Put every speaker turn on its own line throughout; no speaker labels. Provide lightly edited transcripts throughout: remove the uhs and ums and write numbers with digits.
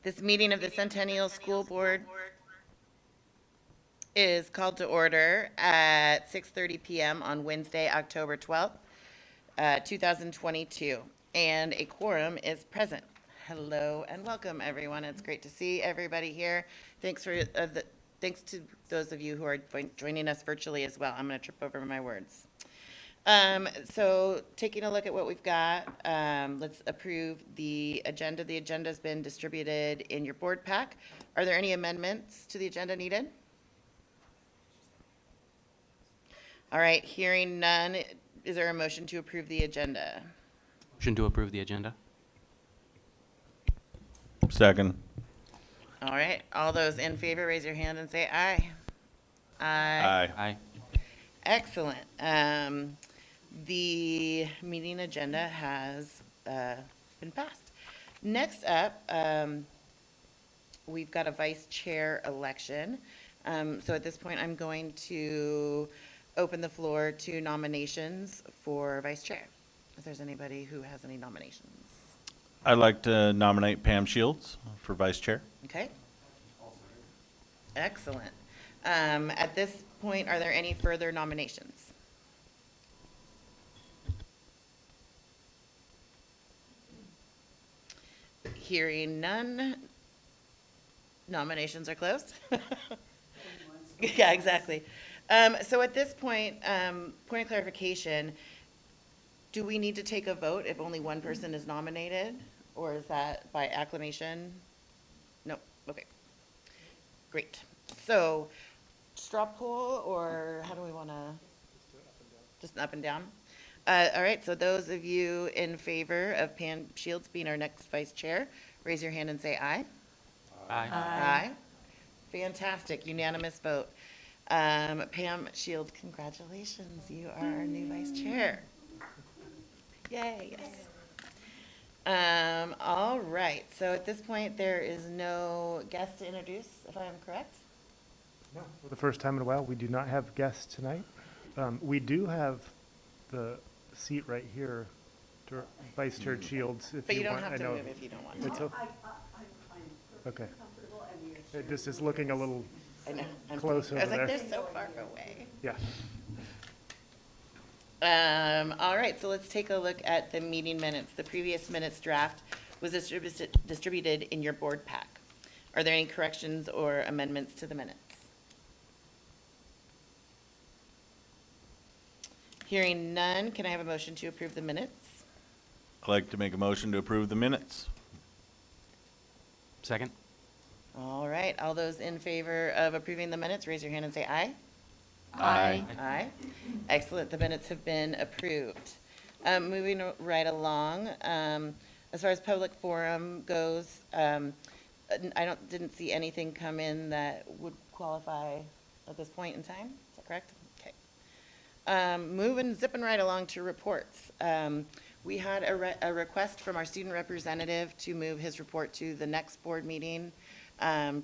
This meeting of the Centennial School Board is called to order at 6:30 p.m. on Wednesday, October 12th, 2022, and a quorum is present. Hello and welcome, everyone. It's great to see everybody here. Thanks to those of you who are joining us virtually as well. I'm going to trip over my words. So taking a look at what we've got, let's approve the agenda. The agenda's been distributed in your board pack. Are there any amendments to the agenda needed? All right, hearing none, is there a motion to approve the agenda?
Motion to approve the agenda.
Second.
All right, all those in favor, raise your hand and say aye. Aye.
Aye.
Excellent. The meeting agenda has been passed. Next up, we've got a vice chair election. So at this point, I'm going to open the floor to nominations for vice chair. If there's anybody who has any nominations.
I'd like to nominate Pam Shields for vice chair.
Okay. Excellent. At this point, are there any further nominations? Hearing none, nominations are closed. Yeah, exactly. So at this point, point of clarification, do we need to take a vote if only one person is nominated? Or is that by acclamation? No, okay. Great. So straw poll, or how do we want to? Just up and down? All right, so those of you in favor of Pam Shields being our next vice chair, raise your hand and say aye.
Aye.
Aye. Fantastic, unanimous vote. Pam Shields, congratulations, you are our new vice chair. Yay, yes. All right, so at this point, there is no guest to introduce, if I am correct?
No, for the first time in a while, we do not have guests tonight. We do have the seat right here, Vice Chair Shields, if
But you
you
don't
want.
have to
I know
move if you don't want to.
it's o- Okay. It just is looking a little,
I know.
close
I was
over
like,
there.
they're so far away.
yeah.
All right, so let's take a look at the meeting minutes. The previous minutes draft was distributed in your board pack. Are there any corrections or amendments to the minutes? Hearing none, can I have a motion to approve the minutes?
I'd like to make a motion to approve the minutes.
Second.
All right, all those in favor of approving the minutes, raise your hand and say aye.
Aye.
Aye. Excellent, the minutes have been approved. Moving right along, as far as public forum goes, didn't see anything come in that would qualify at this point in time. Is that correct? Okay. Zipping right along to reports. We had a request from our student representative to move his report to the next board meeting,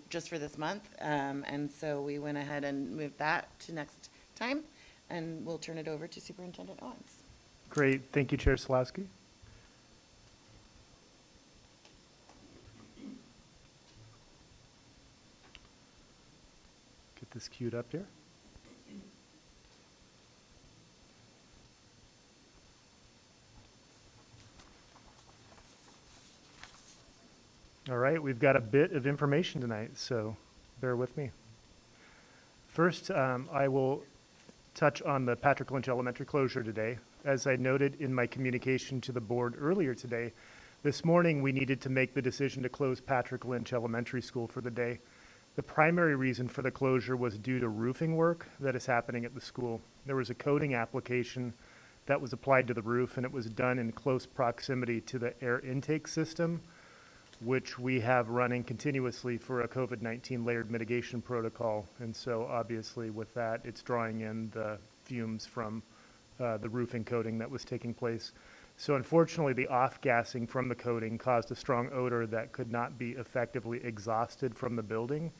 just for this month. And so we went ahead and moved that to next time, and we'll turn it over to Superintendent Owens.
Great. Thank you, Chair Slawski. Get this queued up here. All right, we've got a bit of information tonight, so bear with me. First, I will touch on the Patrick Lynch Elementary closure today. As I noted in my communication to the board earlier today, this morning we needed to make the decision to close Patrick Lynch Elementary School for the day. The primary reason for the closure was due to roofing work that is happening at the school. There was a coating application that was applied to the roof, and it was done in close proximity to the air intake system, which we have running continuously for a COVID-19 layered mitigation protocol. And so obviously with that, it's drawing in the fumes from the roofing coating that was taking place. So unfortunately, the off-gassing from the coating caused a strong odor that could not be effectively exhausted from the building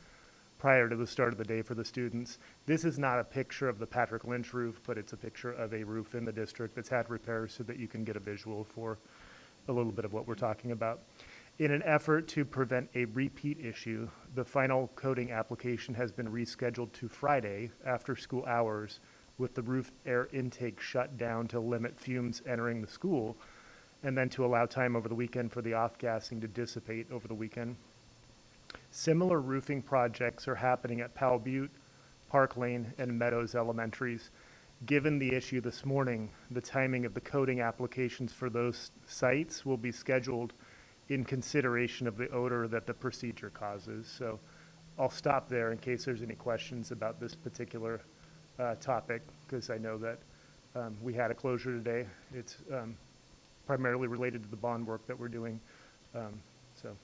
prior to the start of the day for the students. This is not a picture of the Patrick Lynch roof, but it's a picture of a roof in the district that's had repairs so that you can get a visual for a little bit of what we're talking about. In an effort to prevent a repeat issue, the final coating application has been rescheduled to Friday after school hours, with the roof air intake shut down to limit fumes entering the school, and then to allow time over the weekend for the off-gassing to dissipate over the weekend. Similar roofing projects are happening at Powell Butte, Park Lane, and Meadows Elementaries. Given the issue this morning, the timing of the coating applications for those sites will be scheduled in consideration of the odor that the procedure causes. So I'll stop there in case there's any questions about this particular topic, because I know that we had a closure today. It's primarily related to the bond work that we're doing. So.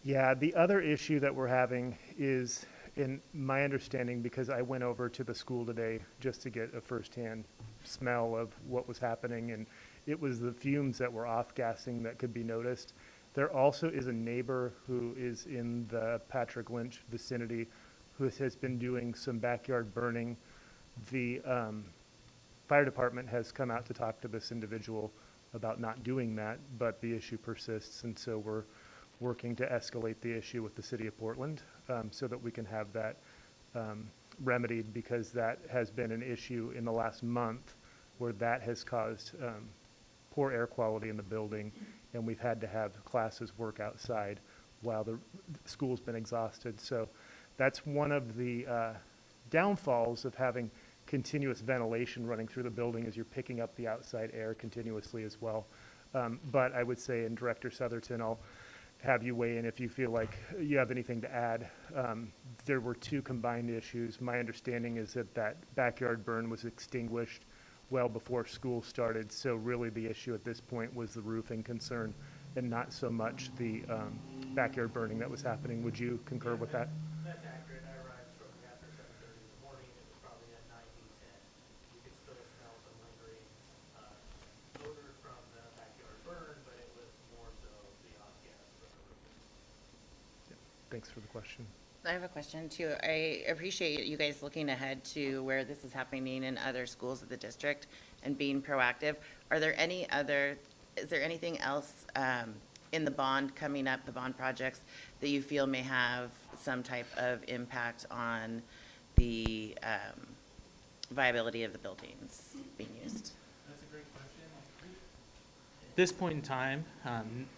Yeah, the other issue that we're having is, in my understanding, because I went over to the school today just to get a firsthand smell of what was happening, and it was the fumes that were off-gassing that could be noticed. There also is a neighbor who is in the Patrick Lynch vicinity who has been doing some backyard burning. The fire department has come out to talk to this individual about not doing that, but the issue persists, and so we're working to escalate the issue with the city of Portland so that we can have that remedied, because that has been an issue in the last month where that has caused poor air quality in the building, and we've had to have classes work outside while the school's been exhausted. So that's one of the downfalls of having continuous ventilation running through the building, as you're picking up the outside air continuously as well. But I would say, and Director Southerton, I'll have you weigh in if you feel like you have anything to add. There were two combined issues. My understanding is that that backyard burn was extinguished well before school started, so really the issue at this point was the roofing concern and not so much the backyard burning that was happening. Would you concur with that?
That's accurate. I arrived shortly after 7:30 in the morning. It was probably at 9:10. You could still smell some lingering odor from the backyard burn, but it was more so the off gas from the roof.
Thanks for the question.
I have a question too. I appreciate you guys looking ahead to where this is happening in other schools of the district and being proactive. Is there anything else in the bond coming up, the bond projects, that you feel may have some type of impact on the viability of the buildings being used?
That's a great question. At this point in time,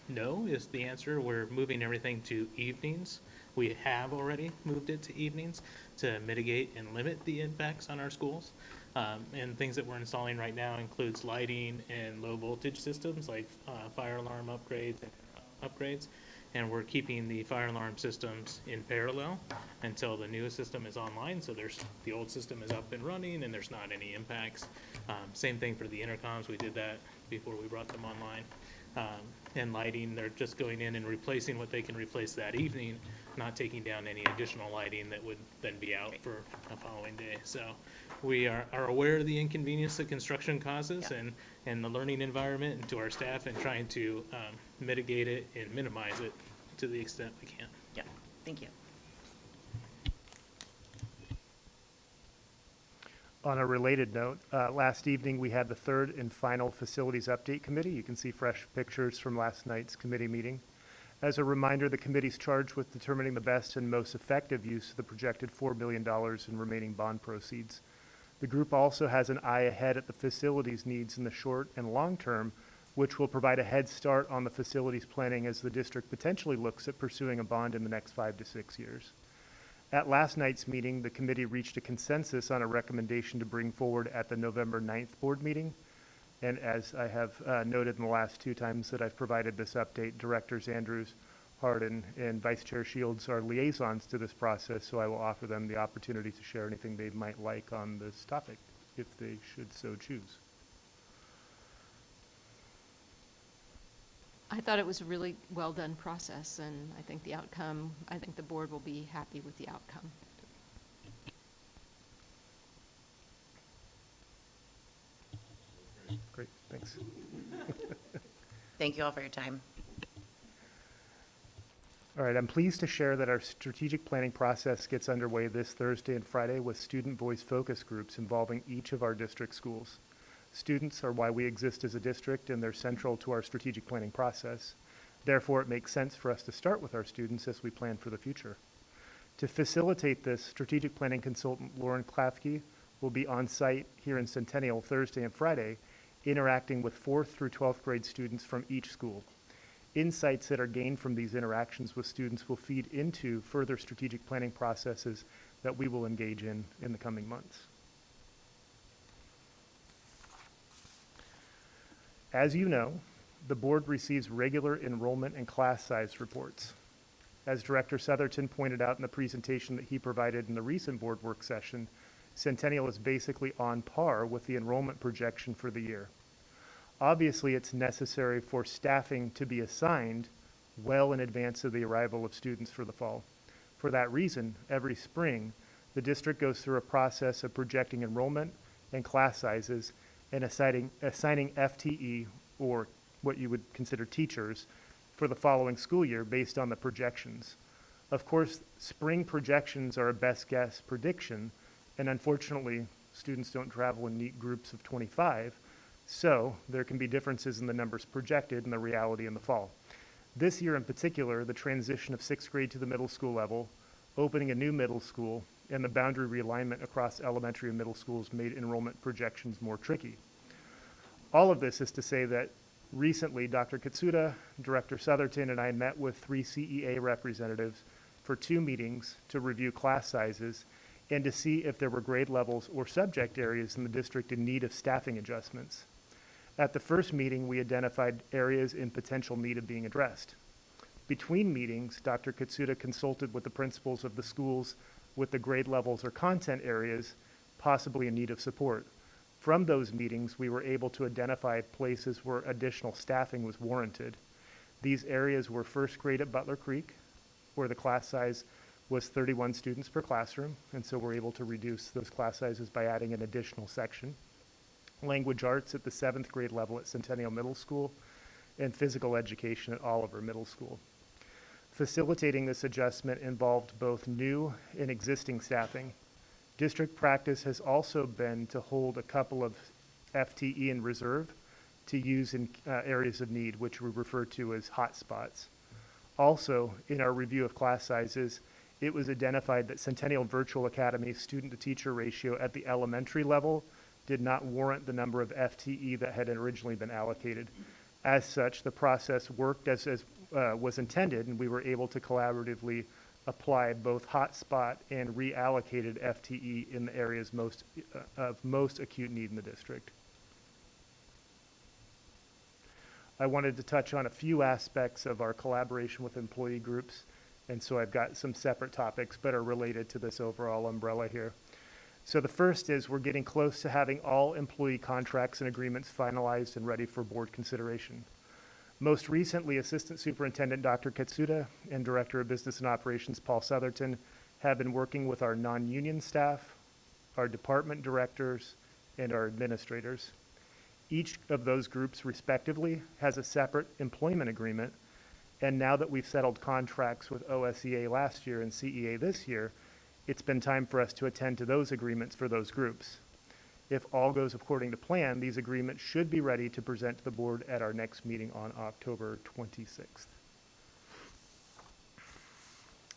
no is the answer. We're moving everything to evenings. We have already moved it to evenings to mitigate and limit the impacts on our schools. And things that we're installing right now includes lighting and low voltage systems like fire alarm upgrades. And we're keeping the fire alarm systems in parallel until the newest system is online. So the old system is up and running and there's not any impacts. Same thing for the intercoms. We did that before we brought them online. And lighting, they're just going in and replacing what they can replace that evening, not taking down any additional lighting that would then be out for a following day. So we are aware of the inconvenience that construction causes and the learning environment, and to our staff, and trying to mitigate it and minimize it to the extent we can.
Yeah, thank you.
On a related note, last evening we had the third and final Facilities Update Committee. You can see fresh pictures from last night's committee meeting. As a reminder, the committee's charged with determining the best and most effective use of the projected $4 billion in remaining bond proceeds. The group also has an eye ahead at the facilities needs in the short and long term, which will provide a head start on the facilities planning as the district potentially looks at pursuing a bond in the next 5 to 6 years. At last night's meeting, the committee reached a consensus on a recommendation to bring forward at the November 9th board meeting. And as I have noted in the last 2 times that I've provided this update, Directors Andrews, Hardin, and Vice Chair Shields are liaisons to this process, so I will offer them the opportunity to share anything they might like on this topic, if they should so choose.
I thought it was a really well-done process, and I think the board will be happy with the outcome.
Great, thanks.
Thank you all for your time.
All right, I'm pleased to share that our strategic planning process gets underway this Thursday and Friday with student voice focus groups involving each of our district schools. Students are why we exist as a district, and they're central to our strategic planning process. Therefore, it makes sense for us to start with our students as we plan for the future. To facilitate this, strategic planning consultant Lauren Klafke will be on site here in Centennial Thursday and Friday, interacting with 4th through 12th grade students from each school. Insights that are gained from these interactions with students will feed into further strategic planning processes that we will engage in the coming months. As you know, the board receives regular enrollment and class size reports. As Director Southerton pointed out in the presentation that he provided in the recent board work session, Centennial is basically on par with the enrollment projection for the year. Obviously, it's necessary for staffing to be assigned well in advance of the arrival of students for the fall. For that reason, every spring, the district goes through a process of projecting enrollment and class sizes and assigning FTE, or what you would consider teachers, for the following school year based on the projections. Of course, spring projections are a best guess prediction, and unfortunately, students don't travel in neat groups of 25, so there can be differences in the numbers projected and the reality in the fall. This year in particular, the transition of 6th grade to the middle school level, opening a new middle school, and the boundary realignment across elementary and middle schools made enrollment projections more tricky. All of this is to say that recently, Dr. Katsuda, Director Southerton, and I met with 3 CEA representatives for 2 meetings to review class sizes and to see if there were grade levels or subject areas in the district in need of staffing adjustments. At the first meeting, we identified areas in potential need of being addressed. Between meetings, Dr. Katsuda consulted with the principals of the schools with the grade levels or content areas possibly in need of support. From those meetings, we were able to identify places where additional staffing was warranted. These areas were 1st grade at Butler Creek, where the class size was 31 students per classroom, and so we're able to reduce those class sizes by adding an additional section. Language arts at the 7th grade level at Centennial Middle School, and physical education at Oliver Middle School. Facilitating this adjustment involved both new and existing staffing. District practice has also been to hold a couple of FTE in reserve to use in areas of need, which we refer to as hotspots. Also, in our review of class sizes, it was identified that Centennial Virtual Academy's student-to-teacher ratio at the elementary level did not warrant the number of FTE that had originally been allocated. As such, the process worked as was intended, and we were able to collaboratively apply both hotspot and reallocated FTE in the areas of most acute need in the district. I wanted to touch on a few aspects of our collaboration with employee groups, and so I've got some separate topics but are related to this overall umbrella here. So the first is we're getting close to having all employee contracts and agreements finalized and ready for board consideration. Most recently, Assistant Superintendent Dr. Katsuda and Director of Business and Operations Paul Southerton have been working with our non-union staff, our department directors, and our administrators. Each of those groups respectively has a separate employment agreement, and now that we've settled contracts with OSEA last year and CEA this year, it's been time for us to attend to those agreements for those groups. If all goes according to plan, these agreements should be ready to present to the board at our next meeting on October 26th.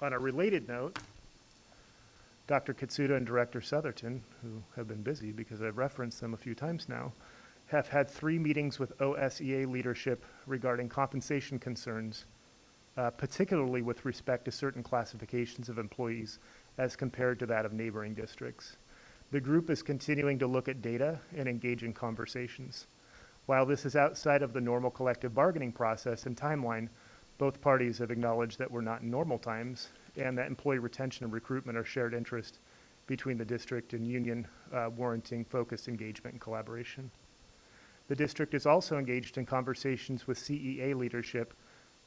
On a related note, Dr. Katsuda and Director Southerton, who have been busy because I've referenced them a few times now, have had 3 meetings with OSEA leadership regarding compensation concerns, particularly with respect to certain classifications of employees as compared to that of neighboring districts. The group is continuing to look at data and engage in conversations. While this is outside of the normal collective bargaining process and timeline, both parties have acknowledged that we're not in normal times and that employee retention and recruitment are shared interest between the district and union, warranting focused engagement and collaboration. The district is also engaged in conversations with CEA leadership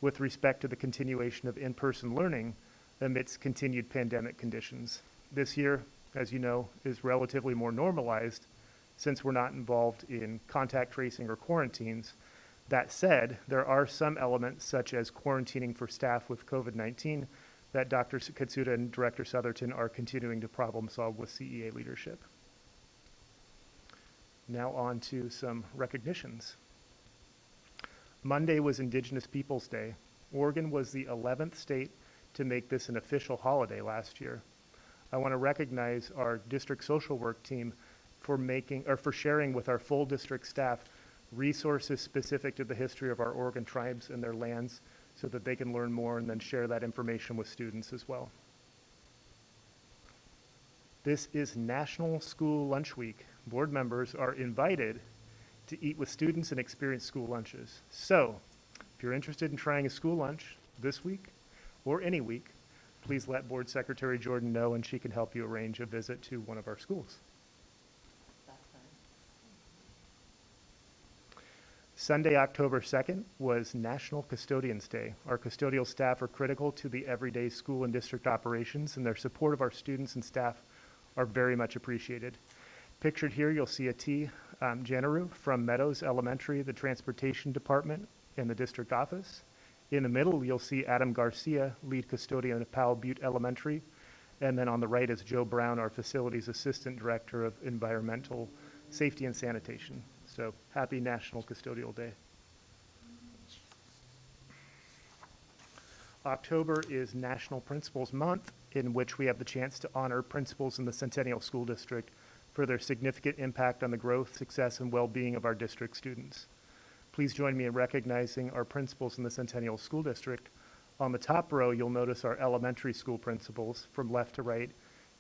with respect to the continuation of in-person learning amidst continued pandemic conditions. This year, as you know, is relatively more normalized since we're not involved in contact tracing or quarantines. That said, there are some elements such as quarantining for staff with COVID-19 that Dr. Katsuda and Director Southerton are continuing to problem solve with CEA leadership. Now on to some recognitions. Monday was Indigenous Peoples Day. Oregon was the 11th state to make this an official holiday last year. I want to recognize our district social work team for sharing with our full district staff resources specific to the history of our Oregon tribes and their lands so that they can learn more and then share that information with students as well. This is National School Lunch Week. Board members are invited to eat with students and experience school lunches. So, if you're interested in trying a school lunch this week or any week, please let Board Secretary Jordan know and she can help you arrange a visit to one of our schools. Sunday, October 2nd was National Custodians Day. Our custodial staff are critical to the everyday school and district operations, and their support of our students and staff are very much appreciated. Pictured here, you'll see a T. Janaru from Meadows Elementary, the Transportation Department, in the district office. In the middle, you'll see Adam Garcia, lead custodian of Powell Butte Elementary. And then on the right is Joe Brown, our Facilities Assistant Director of Environmental Safety and Sanitation. So happy National Custodial Day. October is National Principals Month, in which we have the chance to honor principals in the Centennial School District for their significant impact on the growth, success, and well-being of our district students. Please join me in recognizing our principals in the Centennial School District. On the top row, you'll notice our elementary school principals. From left to right,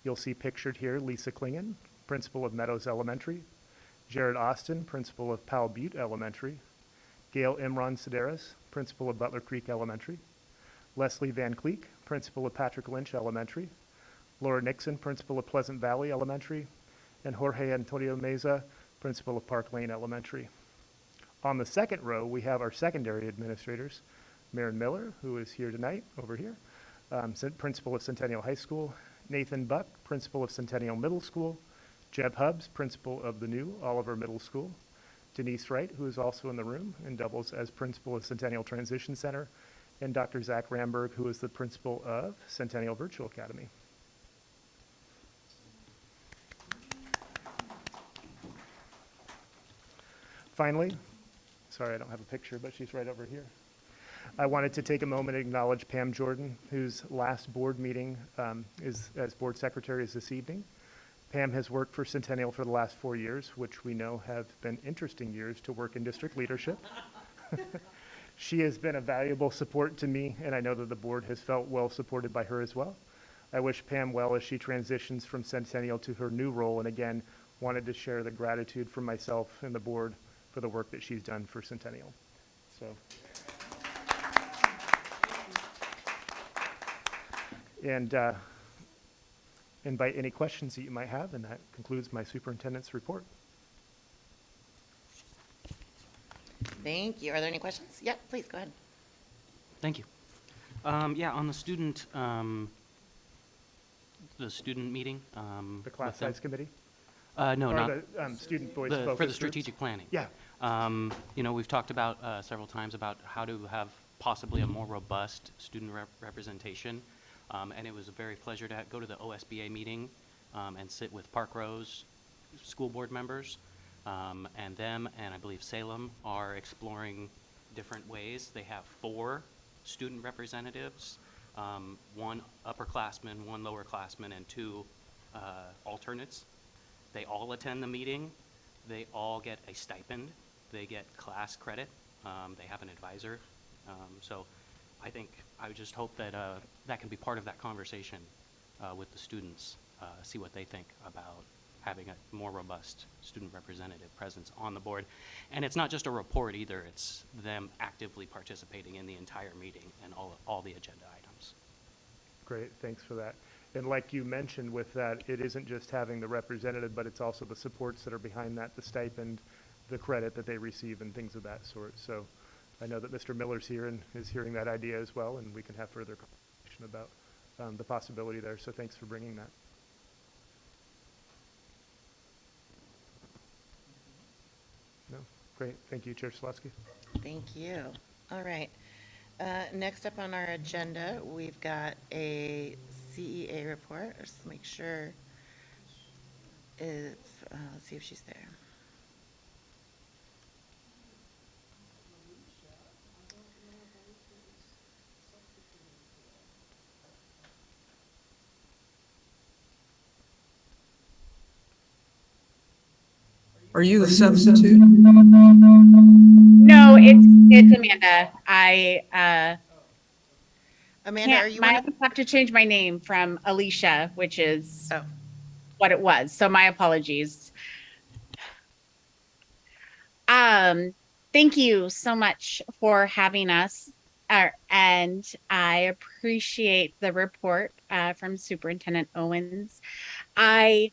you'll see pictured here Lisa Klingen, principal of Meadows Elementary, Jared Austin, principal of Powell Butte Elementary, Gail Imran Sedaris, principal of Butler Creek Elementary, Leslie Van Cleek, principal of Patrick Lynch Elementary, Laura Nixon, principal of Pleasant Valley Elementary, and Jorge Antonio Meza, principal of Park Lane Elementary. On the second row, we have our secondary administrators, Maren Miller, who is here tonight, over here, principal of Centennial High School, Nathan Buck, principal of Centennial Middle School, Jeb Hubbs, principal of the new Oliver Middle School, Denise Wright, who is also in the room and doubles as principal of Centennial Transition Center, and Dr. Zach Ramberg, who is the principal of Centennial Virtual Academy. Finally, sorry I don't have a picture, but she's right over here. I wanted to take a moment and acknowledge Pam Jordan, whose last board meeting as board secretary is this evening. Pam has worked for Centennial for the last 4 years, which we know have been interesting years to work in district leadership. She has been a valuable support to me, and I know that the board has felt well supported by her as well. I wish Pam well as she transitions from Centennial to her new role, and again, wanted to share the gratitude from myself and the board for the work that she's done for Centennial. So, and invite any questions that you might have, and that concludes my superintendent's report.
Thank you. Are there any questions? Yeah, please, go ahead.
Thank you. Yeah, on the student meeting.
The class size committee?
No,
Or
not,
the student voice focus
for the
groups?
strategic planning.
Yeah,
You know, we've talked about several times about how to have possibly a more robust student representation. And it was a very pleasure to go to the OSBA meeting and sit with Park Rose school board members. And them and I believe Salem are exploring different ways. They have 4 student representatives, 1 upperclassman, 1 lowerclassman, and 2 alternates. They all attend the meeting. They all get a stipend. They get class credit. They have an advisor. So I would just hope that that can be part of that conversation with the students, see what they think about having a more robust student representative presence on the board. And it's not just a report either, it's them actively participating in the entire meeting and all the agenda items.
great, thanks for that. And like you mentioned with that, it isn't just having the representative, but it's also the supports that are behind that, the stipend, the credit that they receive, and things of that sort. So I know that Mr. Miller's here and is hearing that idea as well, and we can have further conversation about the possibility there. So thanks for bringing that. No, great. Thank you, Chair Slawski.
Thank you. All right. Next up on our agenda, we've got a CEA report. Let's make sure if, let's see if she's there.
Are you the substitute?
No, it's Amanda.
Amanda, are you one
I
of,
have to change my name from Alicia, which is
oh,
what it was. So my apologies. Thank you so much for having us. And I appreciate the report from Superintendent Owens. I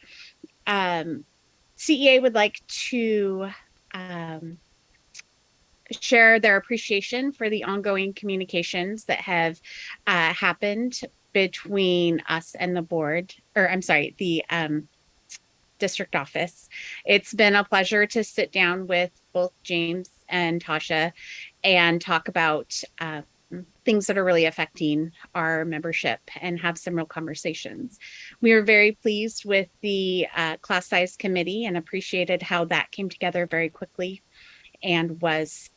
CEA would like to share their appreciation for the ongoing communications that have happened between us and the board, or I'm sorry, the district office. It's been a pleasure to sit down with both James and Tasha and talk about things that are really affecting our membership and have some real conversations. We were very pleased with the class size committee and appreciated how that came together very quickly and was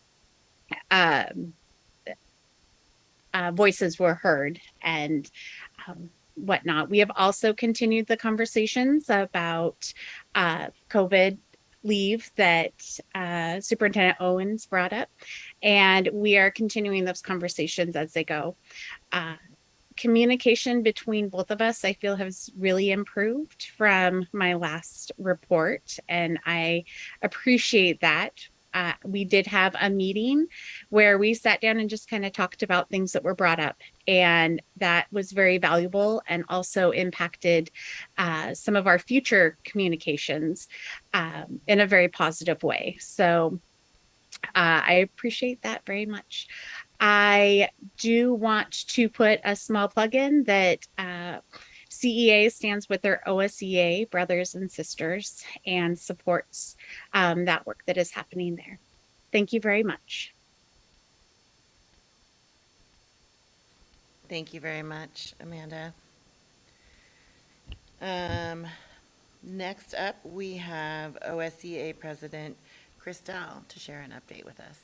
voices were heard and whatnot. We have also continued the conversations about COVID leave that Superintendent Owens brought up, and we are continuing those conversations as they go. Communication between both of us, I feel, has really improved from my last report, and I appreciate that. We did have a meeting where we sat down and just kind of talked about things that were brought up, and that was very valuable and also impacted some of our future communications in a very positive way. So I appreciate that very much. I do want to put a small plug in that CEA stands with their OSEA brothers and sisters and supports that work that is happening there. Thank you very much.
thank you very much, Amanda. Next up, we have OSCA President Chris Dahl to share an update with us.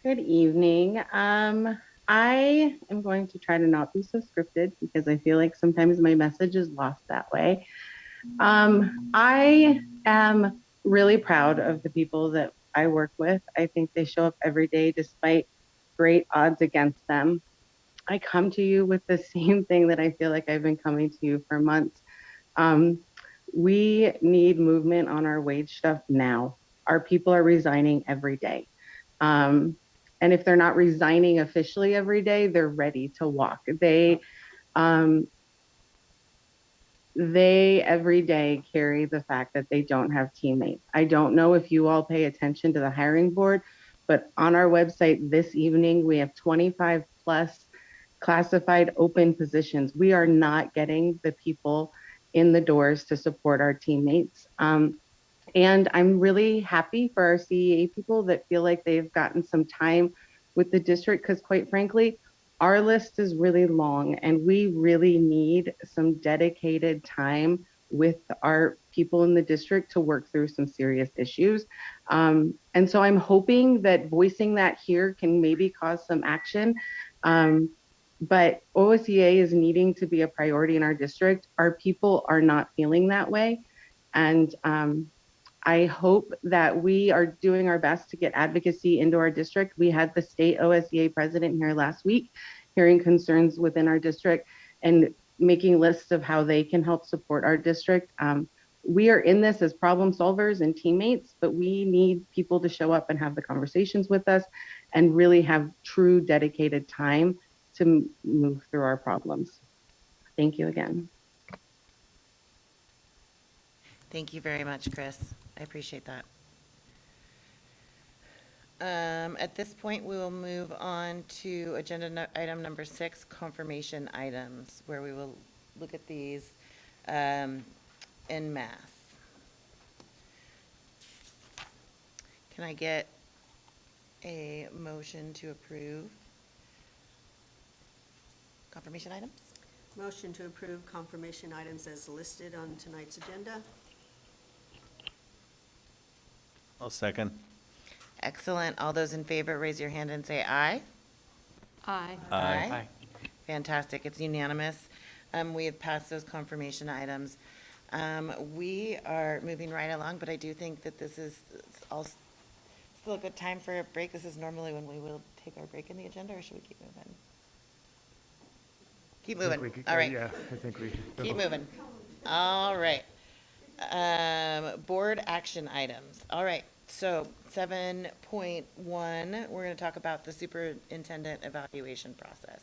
Good evening. I am going to try to not be so scripted because I feel like sometimes my message is lost that way. I am really proud of the people that I work with. I think they show up every day despite great odds against them. I come to you with the same thing that I feel like I've been coming to you for months. We need movement on our wage stuff now. Our people are resigning every day. And if they're not resigning officially every day, they're ready to walk. They every day carry the fact that they don't have teammates. I don't know if you all pay attention to the hiring board, but on our website this evening, we have 25 plus classified open positions. We are not getting the people in the doors to support our teammates. And I'm really happy for our CEA people that feel like they've gotten some time with the district because quite frankly, our list is really long and we really need some dedicated time with our people in the district to work through some serious issues. And so I'm hoping that voicing that here can maybe cause some action. But OSEA is needing to be a priority in our district. Our people are not feeling that way. And I hope that we are doing our best to get advocacy into our district. We had the state OSEA president here last week, hearing concerns within our district and making lists of how they can help support our district. We are in this as problem solvers and teammates, but we need people to show up and have the conversations with us and really have true dedicated time to move through our problems. Thank you again.
Thank you very much, Chris. I appreciate that. At this point, we will move on to item number 6, confirmation items, where we will look at these en masse. Can I get a motion to approve confirmation items?
Motion to approve confirmation items as listed on tonight's agenda.
I'll second.
Excellent. All those in favor, raise your hand and say aye.
Aye.
Aye.
Aye.
Fantastic. It's unanimous. We have passed those confirmation items. We are moving right along, but I do think that this is all still a good time for a break. This is normally when we will take our break in the agenda, or should we keep moving? Keep
I think
moving.
we could-
All right.
Yeah, I think we.
Keep moving. All right. Board action items. All right. So 7.1, we're going to talk about the superintendent evaluation process.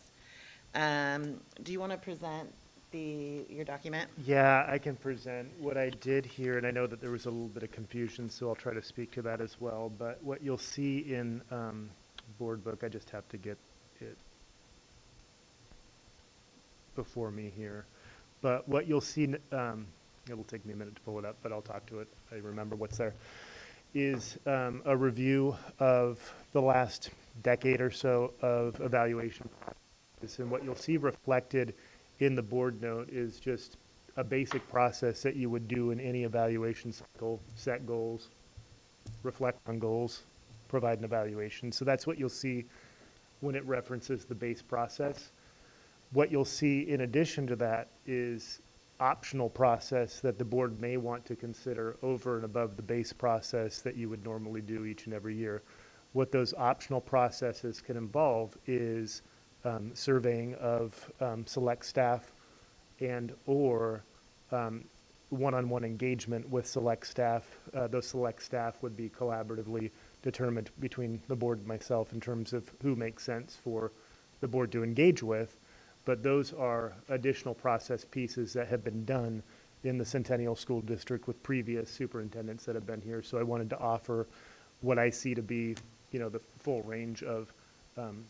Do you want to present your document?
Yeah, I can present what I did here, and I know that there was a little bit of confusion, so I'll try to speak to that as well. But what you'll see in board book, I just have to get it before me here. But what you'll see, it'll take me a minute to pull it up, but I'll talk to it. I remember what's there. Is a review of the last decade or so of evaluation process. And what you'll see reflected in the board note is just a basic process that you would do in any evaluation cycle: set goals, reflect on goals, provide an evaluation. So that's what you'll see when it references the base process. What you'll see in addition to that is optional process that the board may want to consider over and above the base process that you would normally do each and every year. What those optional processes can involve is surveying of select staff and or one-on-one engagement with select staff. Those select staff would be collaboratively determined between the board and myself in terms of who makes sense for the board to engage with. But those are additional process pieces that have been done in the Centennial School District with previous superintendents that have been here. So I wanted to offer what I see to be, the full range of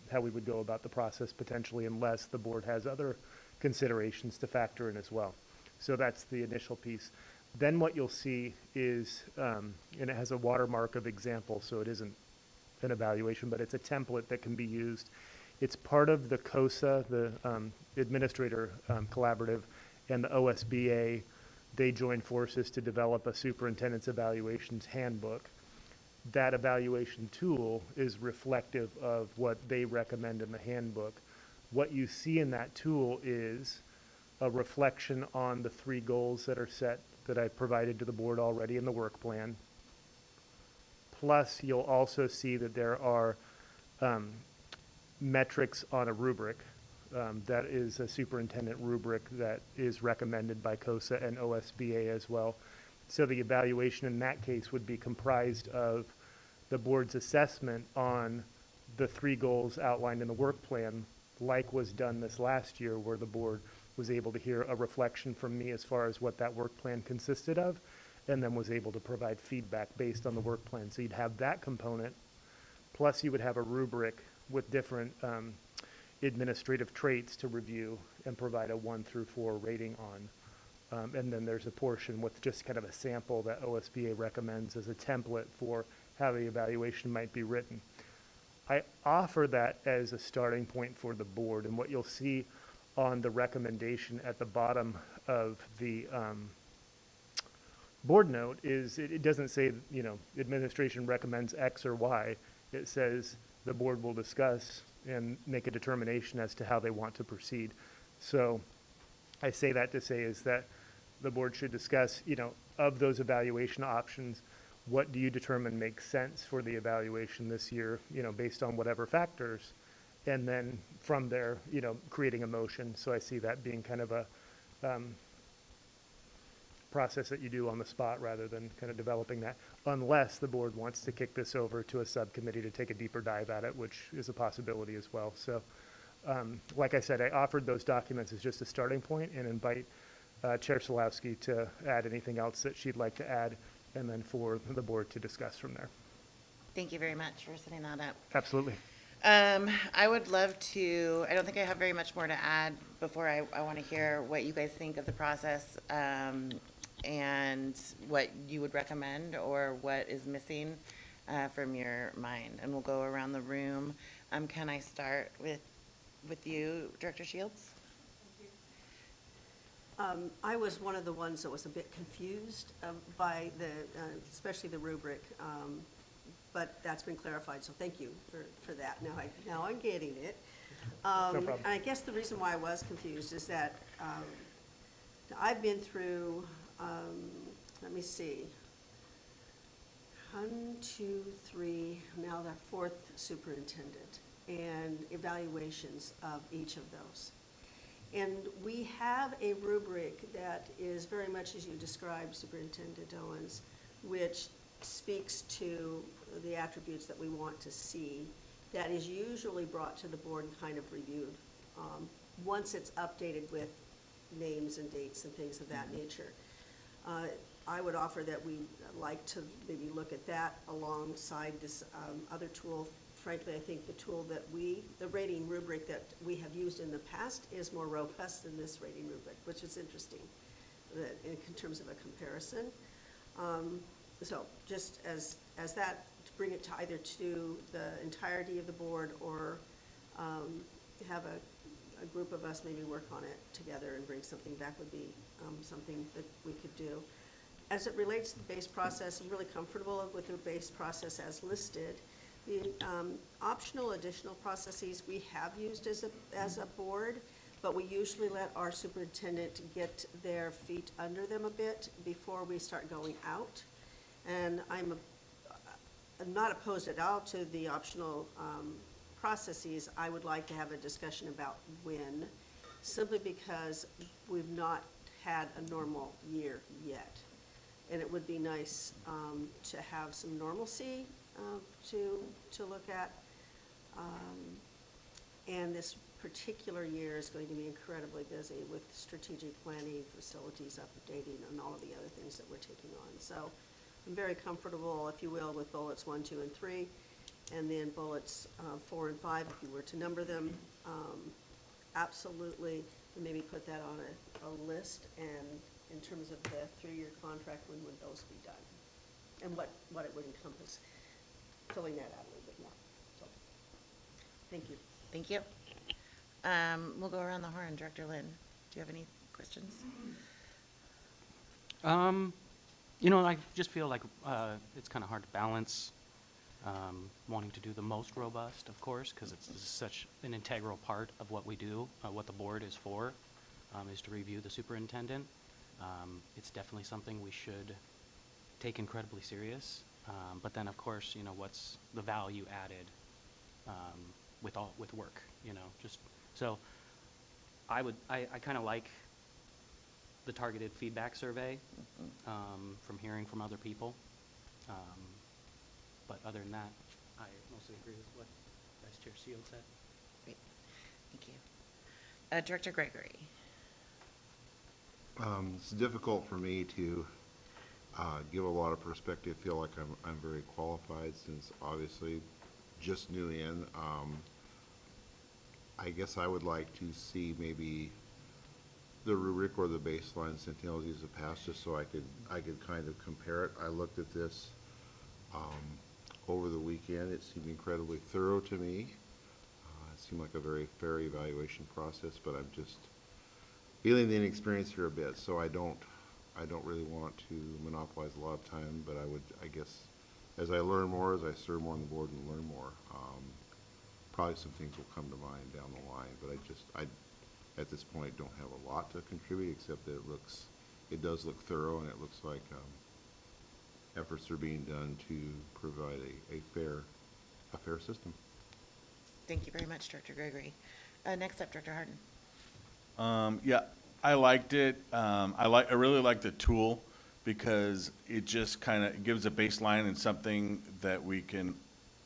how we would go about the process potentially, unless the board has other considerations to factor in as well. So that's the initial piece. Then what you'll see is, and it has a watermark of example, so it isn't an evaluation, but it's a template that can be used. It's part of the COSA, the Administrator Collaborative, and the OSBA. They joined forces to develop a superintendent's evaluations handbook. That evaluation tool is reflective of what they recommend in the handbook. What you see in that tool is a reflection on the 3 goals that are set that I provided to the board already in the work plan. Plus, you'll also see that there are metrics on a rubric. That is a superintendent rubric that is recommended by COSA and OSBA as well. So the evaluation in that case would be comprised of the board's assessment on the 3 goals outlined in the work plan, like was done this last year, where the board was able to hear a reflection from me as far as what that work plan consisted of, and then was able to provide feedback based on the work plan. So you'd have that component, plus you would have a rubric with different administrative traits to review and provide a 1 through 4 rating on. And then there's a portion with just kind of a sample that OSBA recommends as a template for how the evaluation might be written. I offer that as a starting point for the board, and what you'll see on the recommendation at the bottom of the board note is it doesn't say, administration recommends X or Y. It says the board will discuss and make a determination as to how they want to proceed. So I say that to say is that the board should discuss, of those evaluation options, what do you determine makes sense for the evaluation this year, based on whatever factors, and then from there, creating a motion. So I see that being kind of a process that you do on the spot rather than kind of developing that, unless the board wants to kick this over to a subcommittee to take a deeper dive at it, which is a possibility as well. So like I said, I offered those documents as just a starting point and invite Chair Solowski to add anything else that she'd like to add, and then for the board to discuss from there.
Thank you very much for setting that up.
Absolutely.
I would love to, I don't think I have very much more to add before I want to hear what you guys think of the process, and what you would recommend or what is missing from your mind. And we'll go around the room. Can I start with you, Director Shields?
I was one of the ones that was a bit confused by especially the rubric, but that's been clarified, so thank you for that. Now I'm getting it.
problem.
I guess the reason why I was confused is that I've been through, let me see, 1, 2, 3, now the 4th superintendent, and evaluations of each of those. And we have a rubric that is very much as you described, Superintendent Owens, which speaks to the attributes that we want to see, that is usually brought to the board and kind of reviewed. Once it's updated with names and dates and things of that nature. I would offer that we like to maybe look at that alongside this other tool. Frankly, I think the tool that the rating rubric that we have used in the past is more robust than this rating rubric, which is interesting in terms of a comparison. So just as that, to bring it to either to the entirety of the board or have a group of us maybe work on it together and bring something back would be something that we could do. As it relates to the base process, I'm really comfortable with the base process as listed. The optional additional processes we have used as a board, but we usually let our superintendent get their feet under them a bit before we start going out. And I'm not opposed at all to the optional processes. I would like to have a discussion about when, simply because we've not had a normal year yet. And it would be nice to have some normalcy to look at. And this particular year is going to be incredibly busy with strategic planning, facilities updating, and all of the other things that we're taking on. So I'm very comfortable, if you will, with bullets 1, 2, and 3, and then bullets 4 and 5, if you were to number them. Absolutely, and maybe put that on a list, and in terms of the 3-year contract, when would those be done? And what it would encompass, filling that out a little bit more. So, thank you.
Thank you. We'll go around the horn. Director Lynn, do you have any questions?
I just feel like it's kind of hard to balance wanting to do the most robust, of course, because it's such an integral part of what we do, what the board is for, is to review the superintendent. It's definitely something we should take incredibly serious. But then, of course, what's the value added with work, just so I kind of like the targeted feedback survey from hearing from other people. But other than that, I mostly agree with what Vice Chair Shield said.
Great. Thank you. Director Gregory.
It's difficult for me to give a lot of perspective. Feel like I'm very qualified since obviously just new in. I guess I would like to see maybe the rubric or the baseline Centennial used in the past, just so I could kind of compare it. I looked at this over the weekend. It seemed incredibly thorough to me. It seemed like a very fair evaluation process, but I'm just feeling the inexperience here a bit, so I don't really want to monopolize a lot of time, but I guess, as I learn more, as I serve more on the board and learn more, probably some things will come to mind down the line, but I at this point don't have a lot to contribute, except that it does look thorough, and it looks like efforts are being done to provide a fair system.
Thank you very much, Director Gregory. Next up, Director Harden.
Yeah, I liked it. I really like the tool because it just kind of gives a baseline and something that we can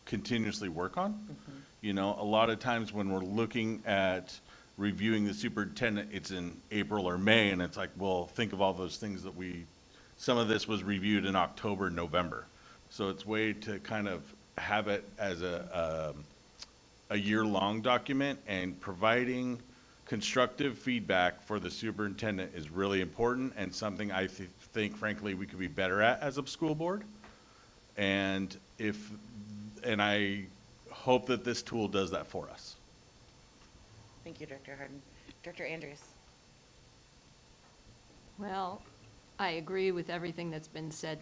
continuously work on. Mm-hmm. A lot of times when we're looking at reviewing the superintendent, it's in April or May, and it's like, well, think of all those things that some of this was reviewed in October, November. So it's a way to kind of have it as a year-long document, and providing constructive feedback for the superintendent is really important, and something I think, frankly, we could be better at as a school board. And I hope that this tool does that for us.
Thank you, Director Harden. Director Andrews.
Well, I agree with everything that's been said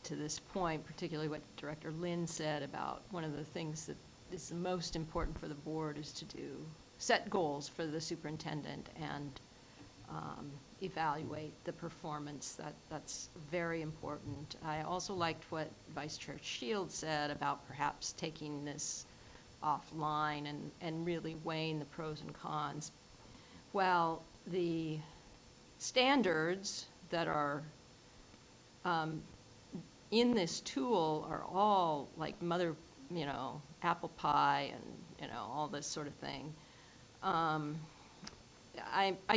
to this point, particularly what Director Lynn said about one of the things that is the most important for the board is to do set goals for the superintendent and evaluate the performance. That's very important. I also liked what Vice Chair Shields said about perhaps taking this offline and really weighing the pros and cons. Well, the standards that are in this tool are all like apple pie and, all this sort of thing. I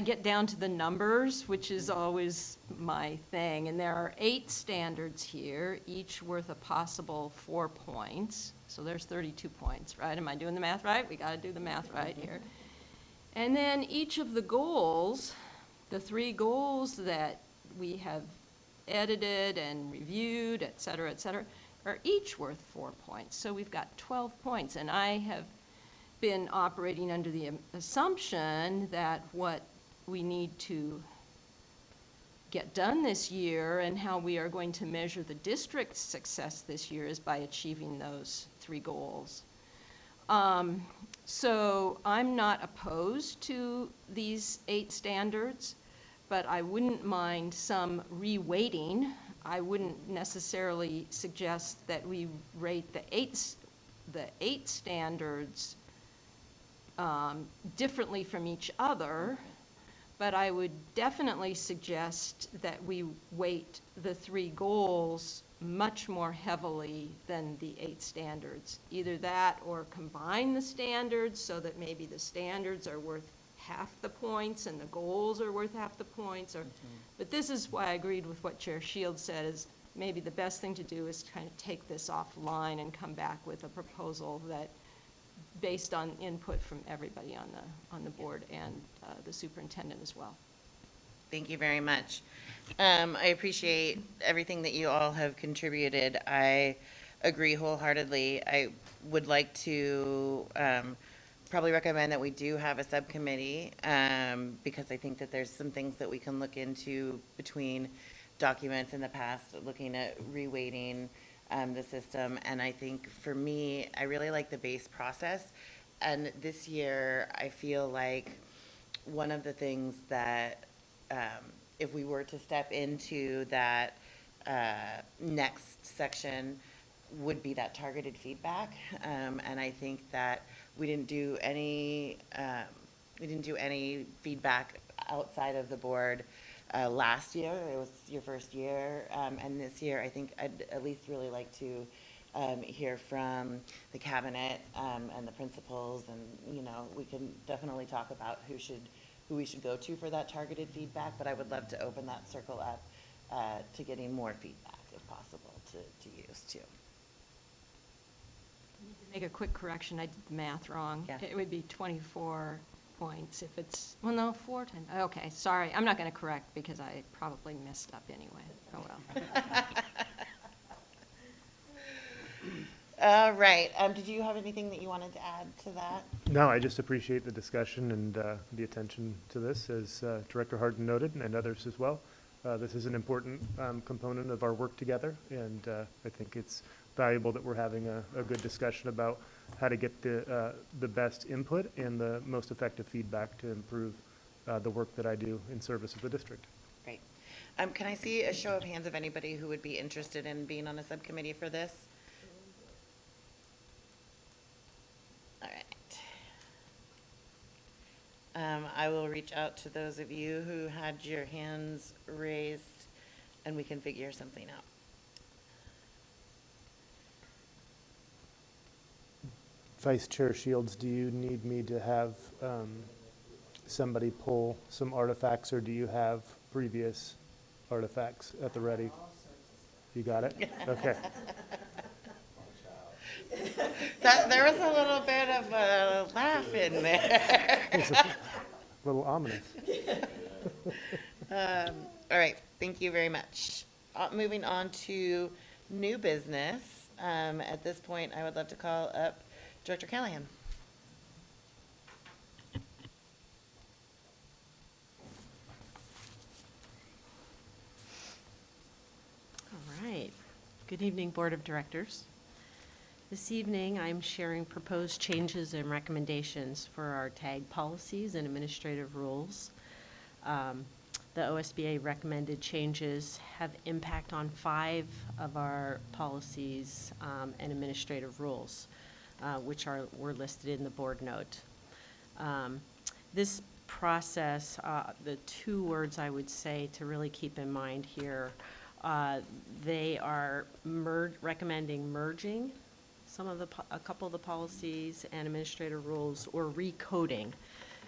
get down to the numbers, which is always my thing, and there are 8 standards here, each worth a possible 4 points. So there's 32 points, right? Am I doing the math right? We got to do the math right here. And then each of the goals, the 3 goals that we have edited and reviewed, et cetera, are each worth 4 points. So we've got 12 points, and I have been operating under the assumption that what we need to get done this year and how we are going to measure the district's success this year is by achieving those 3 goals. So I'm not opposed to these 8 standards, but I wouldn't mind some reweighting. I wouldn't necessarily suggest that we rate the eight standards differently from each other, but I would definitely suggest that we weight the 3 goals much more heavily than the 8 standards. Either that or combine the standards so that maybe the standards are worth half the points and the goals are worth half the points. But this is why I agreed with what Chair Shields said, is maybe the best thing to do is kind of take this offline and come back with a proposal that, based on input from everybody on the board and the superintendent as well.
Thank you very much. I appreciate everything that you all have contributed. I agree wholeheartedly. I would like to probably recommend that we do have a subcommittee, because I think that there's some things that we can look into between documents in the past, looking at reweighting the system. And I think for me, I really like the base process. And this year, I feel like one of the things that, if we were to step into that next section, would be that targeted feedback. And I think that we didn't do any feedback outside of the board last year. It was your first year, and this year I think I'd at least really like to hear from the cabinet and the principals, and we can definitely talk about who we should go to for that targeted feedback. But I would love to open that circle up to getting more feedback if possible to use too.
Make a quick correction, I did the math wrong.
Yeah.
It would be 24 points if it's, well, no, 4 times, okay, sorry, I'm not going to correct because I probably messed up anyway. Oh, well.
All right, did you have anything that you wanted to add to that?
No, I just appreciate the discussion and the attention to this, as Director Harden noted, and others as well. This is an important component of our work together, and I think it's valuable that we're having a good discussion about how to get the best input and the most effective feedback to improve the work that I do in service of the district.
Great. Can I see a show of hands of anybody who would be interested in being on a subcommittee for this? All right. I will reach out to those of you who had your hands raised, and we can figure something out.
Vice Chair Shields, do you need me to have somebody pull some artifacts, or do you have previous artifacts at the ready? You got it? Okay.
There was a little bit of a laugh in there.
It's a little ominous.
All right, thank you very much. Moving on to new business. At this point, I would love to call up Director Callahan.
All right. Good evening, Board of Directors. This evening, I'm sharing proposed changes and recommendations for our tag policies and administrative rules. The OSBA recommended changes have impact on 5 of our policies and administrative rules, which were listed in the board note. This process, the 2 words I would say to really keep in mind here, they are recommending merging a couple of the policies and administrative rules, or recoding.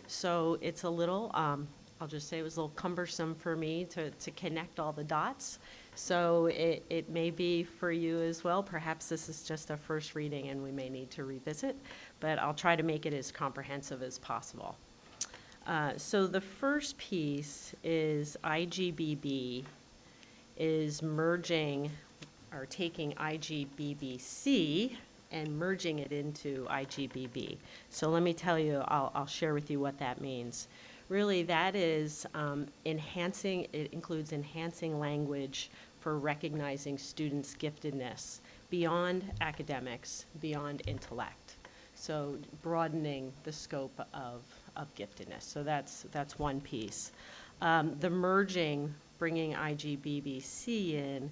So it's a little, I'll just say it was a little cumbersome for me to connect all the dots. So it may be for you as well. Perhaps this is just a first reading and we may need to revisit, but I'll try to make it as comprehensive as possible. So the first piece is IGBB is merging or taking IGBBC and merging it into IGBB. So let me tell you, I'll share with you what that means. Really, that is enhancing, it includes enhancing language for recognizing students' giftedness beyond academics, beyond intellect. So broadening the scope of giftedness. So that's one piece. The merging, bringing IGBBC in,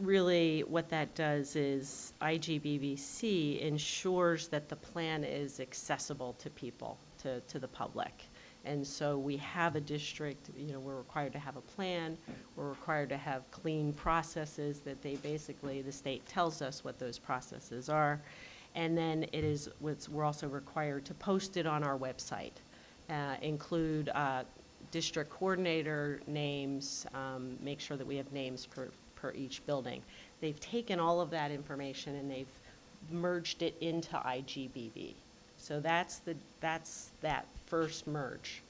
really what that does is IGBBC ensures that the plan is accessible to people, to the public. And so we have a district, we're required to have a plan, we're required to have clean processes that the state tells us what those processes are. And then we're also required to post it on our website, include district coordinator names, make sure that we have names per each building. They've taken all of that information and they've merged it into IGBB. So that's that first merge.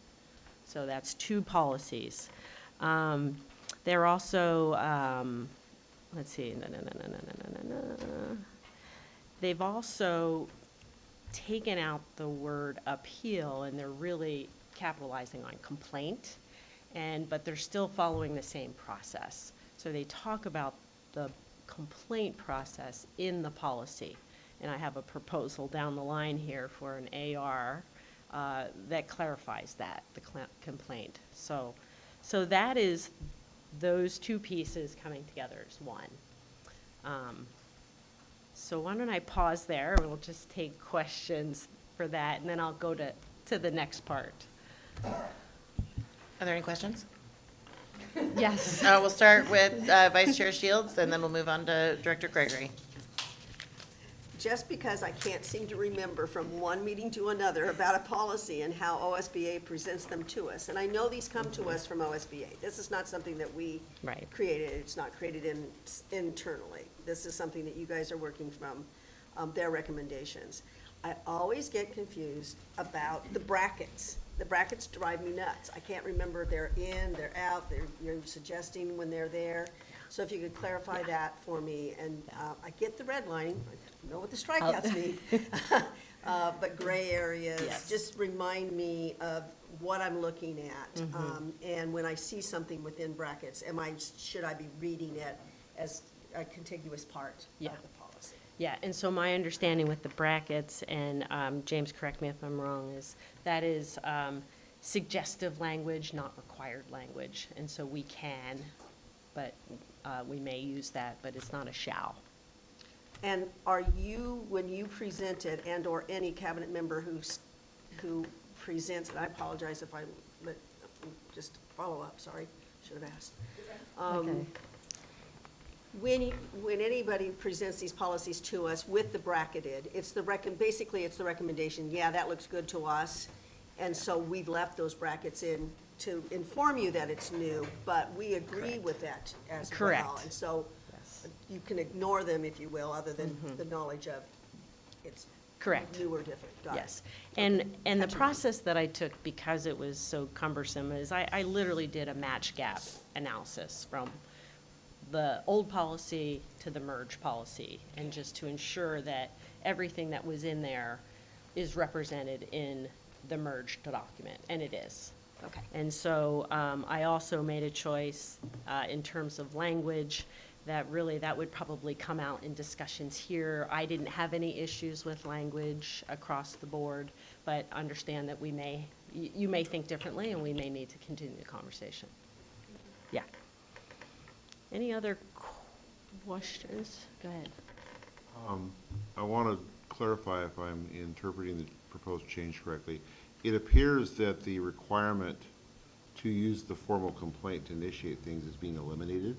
So that's 2 policies. They're also, let's see, they've also taken out the word appeal, and they're really capitalizing on complaint, but they're still following the same process. So they talk about the complaint process in the policy. And I have a proposal down the line here for an AR that clarifies that, the complaint. So that is those 2 pieces coming together as one. So why don't I pause there, and we'll just take questions for that, and then I'll go to the next part.
Are there any questions?
Yes.
We'll start with Vice Chair Shields, and then we'll move on to Director Gregory.
Just because I can't seem to remember from one meeting to another about a policy and how OSBA presents them to us. And I know these come to us from OSBA. This is not something that we created. It's not created internally. This is something that you guys are working from their recommendations. I always get confused about the brackets. The brackets drive me nuts. I can't remember if they're in, they're out, you're suggesting when they're there. So if you could clarify that for me, and I get the red line, I know what the strikeouts mean, but gray areas, just remind me of what I'm looking at. And when I see something within brackets, should I be reading it as a contiguous part of the policy?
Yeah, and so my understanding with the brackets, and James, correct me if I'm wrong, is that is suggestive language, not required language. And so we can, but we may use that, but it's not a shall.
And are you, when you present it, and/or any cabinet member who presents it, I apologize if I just follow up, sorry, should have asked.
Okay.
When anybody presents these policies to us with the bracketed, basically it's the recommendation, yeah, that looks good to us. And so we've left those brackets in to inform you that it's new, but we agree with that as well.
Correct.
And so you can ignore them, if you will, other than the knowledge of it's
Correct.
new or different. Got it.
Yes. And the process that I took, because it was so cumbersome, is I literally did a match gap analysis from the old policy to the merge policy, and just to ensure that everything that was in there is represented in the merged document, and it is.
Okay.
And so I also made a choice in terms of language that really, that would probably come out in discussions here. I didn't have any issues with language across the board, but understand that you may think differently, and we may need to continue the conversation. Yeah. Any other questions? Go ahead.
I want to clarify if I'm interpreting the proposed change correctly. It appears that the requirement to use the formal complaint to initiate things is being eliminated.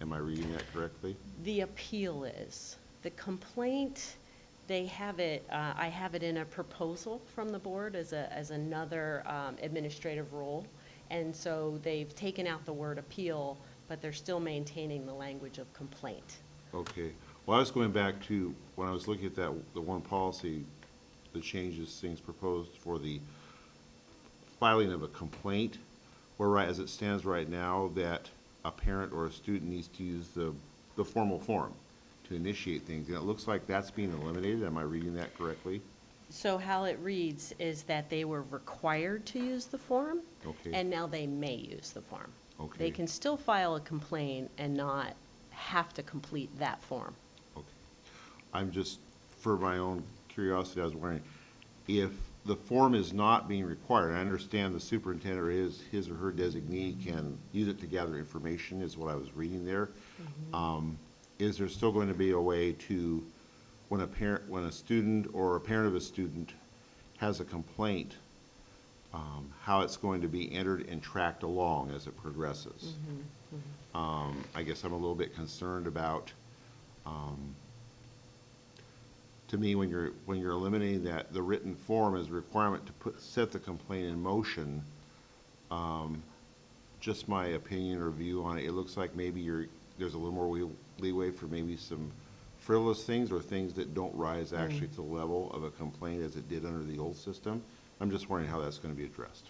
Am I reading that correctly?
The appeal is. The complaint, they have it, I have it in a proposal from the board as another administrative role. And so they've taken out the word appeal, but they're still maintaining the language of complaint.
Okay. Well, I was going back to when I was looking at the one policy, the changes, things proposed for the filing of a complaint, where as it stands right now, that a parent or a student needs to use the formal form to initiate things. And it looks like that's being eliminated. Am I reading that correctly?
So how it reads is that they were required to use the form,
Okay.
and now they may use the form.
Okay.
They can still file a complaint and not have to complete that form.
Okay. I'm just, for my own curiosity, I was wondering, if the form is not being required, I understand the superintendent or his or her designee can use it to gather information, is what I was reading there. Is there still going to be a way to, when a student or a parent of a student has a complaint, how it's going to be entered and tracked along as it progresses? I guess I'm a little bit concerned about, to me, when you're eliminating the written form as a requirement to set the complaint in motion, just my opinion or view on it, it looks like maybe there's a little more leeway for maybe some frivolous things or things that don't rise actually to the level of a complaint as it did under the old system. I'm just wondering how that's going to be addressed.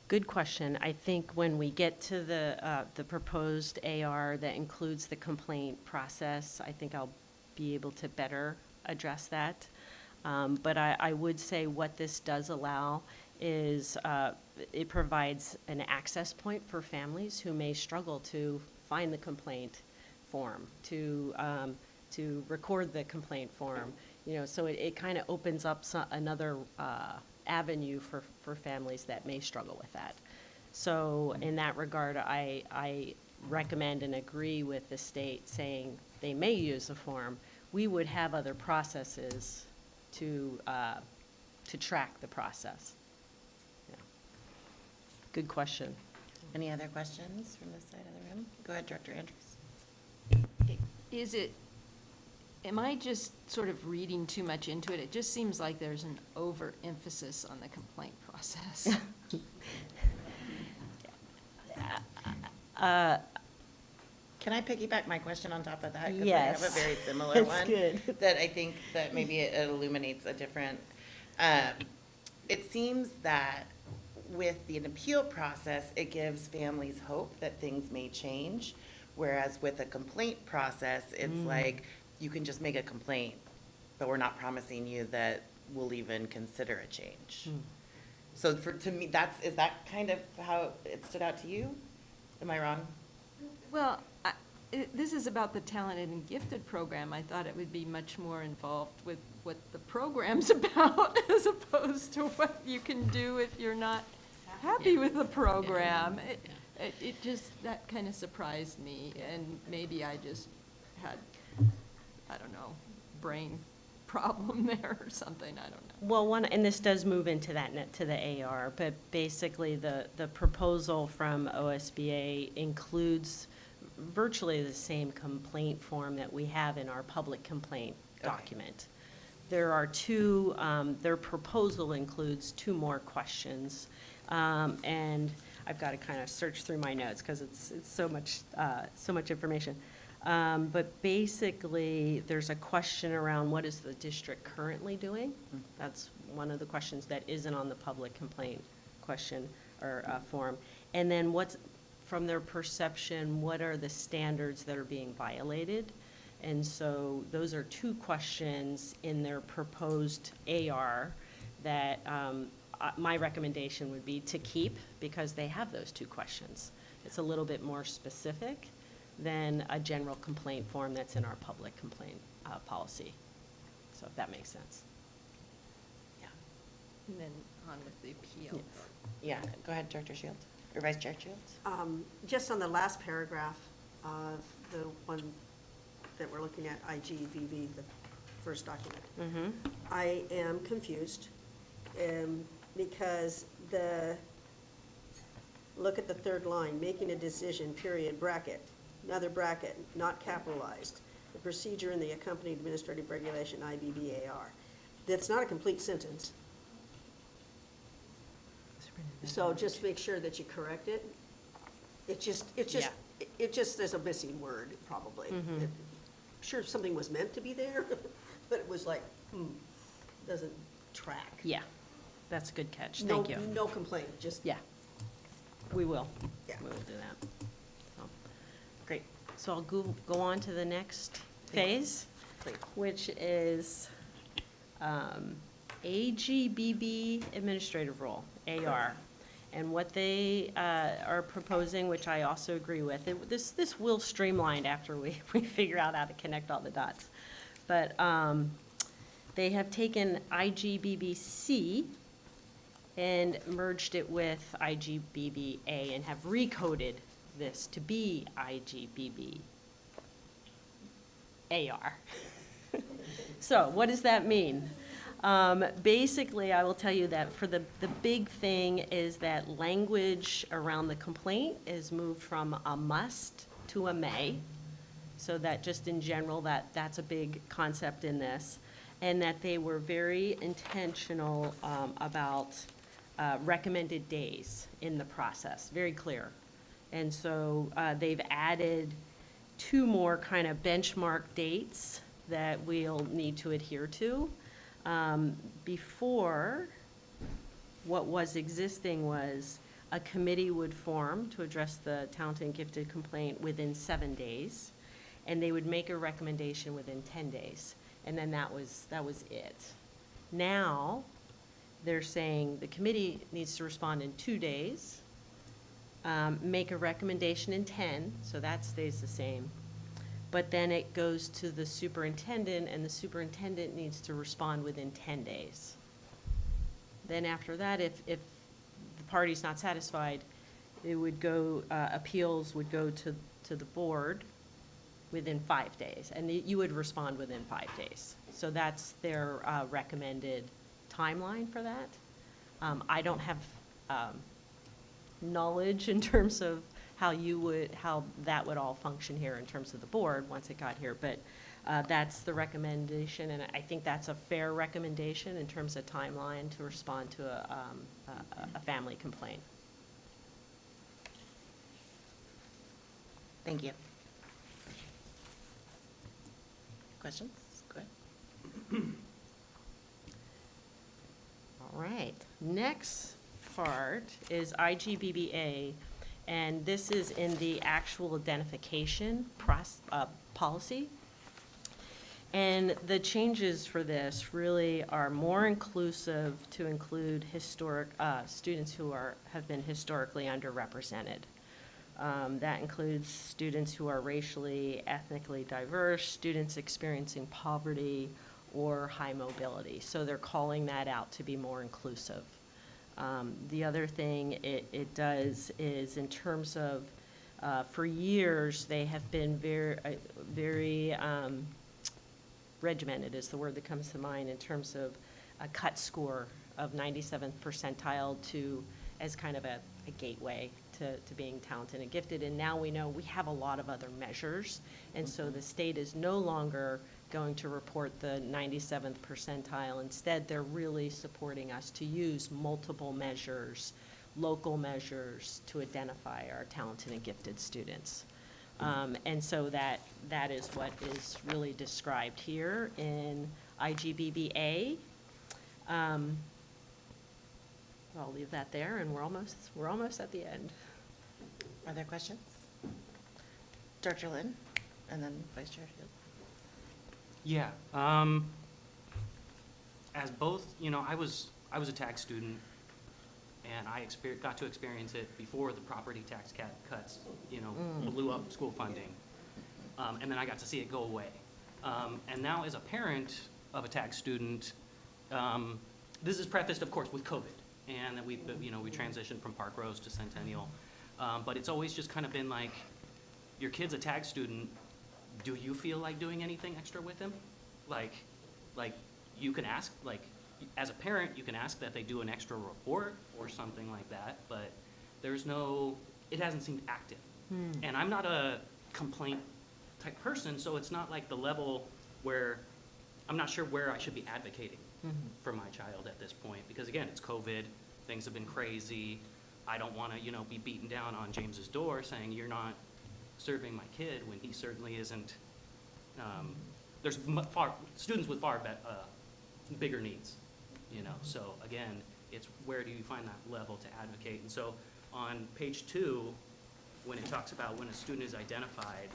Good question. I think when we get to the proposed AR that includes the complaint process, I think I'll be able to better address that. But I would say what this does allow is it provides an access point for families who may struggle to find the complaint form, to record the complaint form. So it kind of opens up another avenue for families that may struggle with that. So in that regard, I recommend and agree with the state saying they may use a form. We would have other processes to track the process. Yeah. Good question.
Any other questions from this side of the room? Go ahead, Director Andrews.
Am I just sort of reading too much into it? It just seems like there's an overemphasis on the complaint process.
Can I piggyback my question on top of that? 'Cause
Yes.
I have a very similar
That's
one.
good.
That I think that maybe it illuminates a different, it seems that with the appeal process, it gives families hope that things may change. Whereas with a complaint process, it's like, you can just make a complaint, but we're not promising you that we'll even consider a change. So to me, is that kind of how it stood out to you? Am I wrong?
Well, this is about the talented and gifted program. I thought it would be much more involved with what the program's about as opposed to what you can do if you're not happy with the program. It just, that kind of surprised me, and maybe I just had, I don't know, brain problem there or something, I don't know.
Well, and this does move into to the AR, but basically the proposal from OSBA includes virtually the same complaint form that we have in our public complaint document. There are their proposal includes 2 more questions, and I've got to kind of search through my notes because it's so much information. But basically, there's a question around what is the district currently doing? That's one of the questions that isn't on the public complaint question or form. And then from their perception, what are the standards that are being violated? And so those are 2 questions in their proposed AR that my recommendation would be to keep because they have those 2 questions. It's a little bit more specific than a general complaint form that's in our public complaint policy. So if that makes sense.
And then on with the appeals.
Yeah, go ahead, Director Shields, or Vice Chair Shields.
Just on the last paragraph of the one that we're looking at, IGBB, the first document. I am confused because look at the third line, making a decision, period, bracket, another bracket, not capitalized. The procedure in the accompanying administrative regulation, IBBAR. That's not a complete sentence. So just make sure that you correct it. There's a missing word, probably. Sure, something was meant to be there, but it was like, doesn't track.
Yeah, that's a good catch.
No-
Thank you.
No complaint, just.
Yeah, we will.
Yeah.
We will do that. So, great. So I'll go on to the next phase, which is AGBB administrative role, AR. And what they are proposing, which I also agree with, this will streamline after we figure out how to connect all the dots. But they have taken IGBBC and merged it with IGBBA and have recoded this to be IGBBAR. So what does that mean? Basically, I will tell you that for the big thing is that language around the complaint is moved from a must to a may. So that just in general, that's a big concept in this. And that they were very intentional about recommended days in the process, very clear. And so they've added 2 more kind of benchmark dates that we'll need to adhere to. Before, what was existing was a committee would form to address the talented and gifted complaint within 7 days, and they would make a recommendation within 10 days, and then that was it. Now, they're saying the committee needs to respond in 2 days, make a recommendation in 10, so that stays the same. But then it goes to the superintendent, and the superintendent needs to respond within 10 days. Then after that, if the party's not satisfied, it would go, appeals would go to the board within 5 days, and you would respond within 5 days. So that's their recommended timeline for that. I don't have knowledge in terms of how that would all function here in terms of the board once it got here, but that's the recommendation, and I think that's a fair recommendation in terms of timeline to respond to a family complaint.
Thank you. Questions? Go ahead.
All right, next part is IGBBA, and this is in the actual identification policy. And the changes for this really are more inclusive to include students who have been historically underrepresented. That includes students who are racially, ethnically diverse, students experiencing poverty or high mobility. So they're calling that out to be more inclusive. The other thing it does is in terms of, for years, they have been very regimented is the word that comes to mind in terms of a cut score of 97th percentile as kind of a gateway to being talented and gifted. And now we know we have a lot of other measures. And so the state is no longer going to report the 97th percentile. Instead, they're really supporting us to use multiple measures, local measures, to identify our talented and gifted students. And so that is what is really described here in IGBBA. I'll leave that there, and we're almost at the end.
Are there questions? Dr. Lynn, and then Vice Chair Shields.
Yeah, as both, I was a tag student and I got to experience it before the property tax cuts, blew up school funding. And then I got to see it go away. And now as a parent of a tax student, this is prefaced, of course, with COVID. And then we transitioned from Park Rose to Centennial. But it's always just kind of been like, your kid's a tax student, do you feel like doing anything extra with him? Like you can ask, like, as a parent, you can ask that they do an extra report or something like that, but it hasn't seemed active. And I'm not a complaint type person, so it's not like the level where I'm not sure where I should be advocating for my child at this point, because again, it's COVID, things have been crazy. I don't want to, be beaten down on James's door saying you're not serving my kid when he certainly isn't. There's students with far bigger needs, So again, it's where do you find that level to advocate? And so on page 2, when it talks about when a student is identified,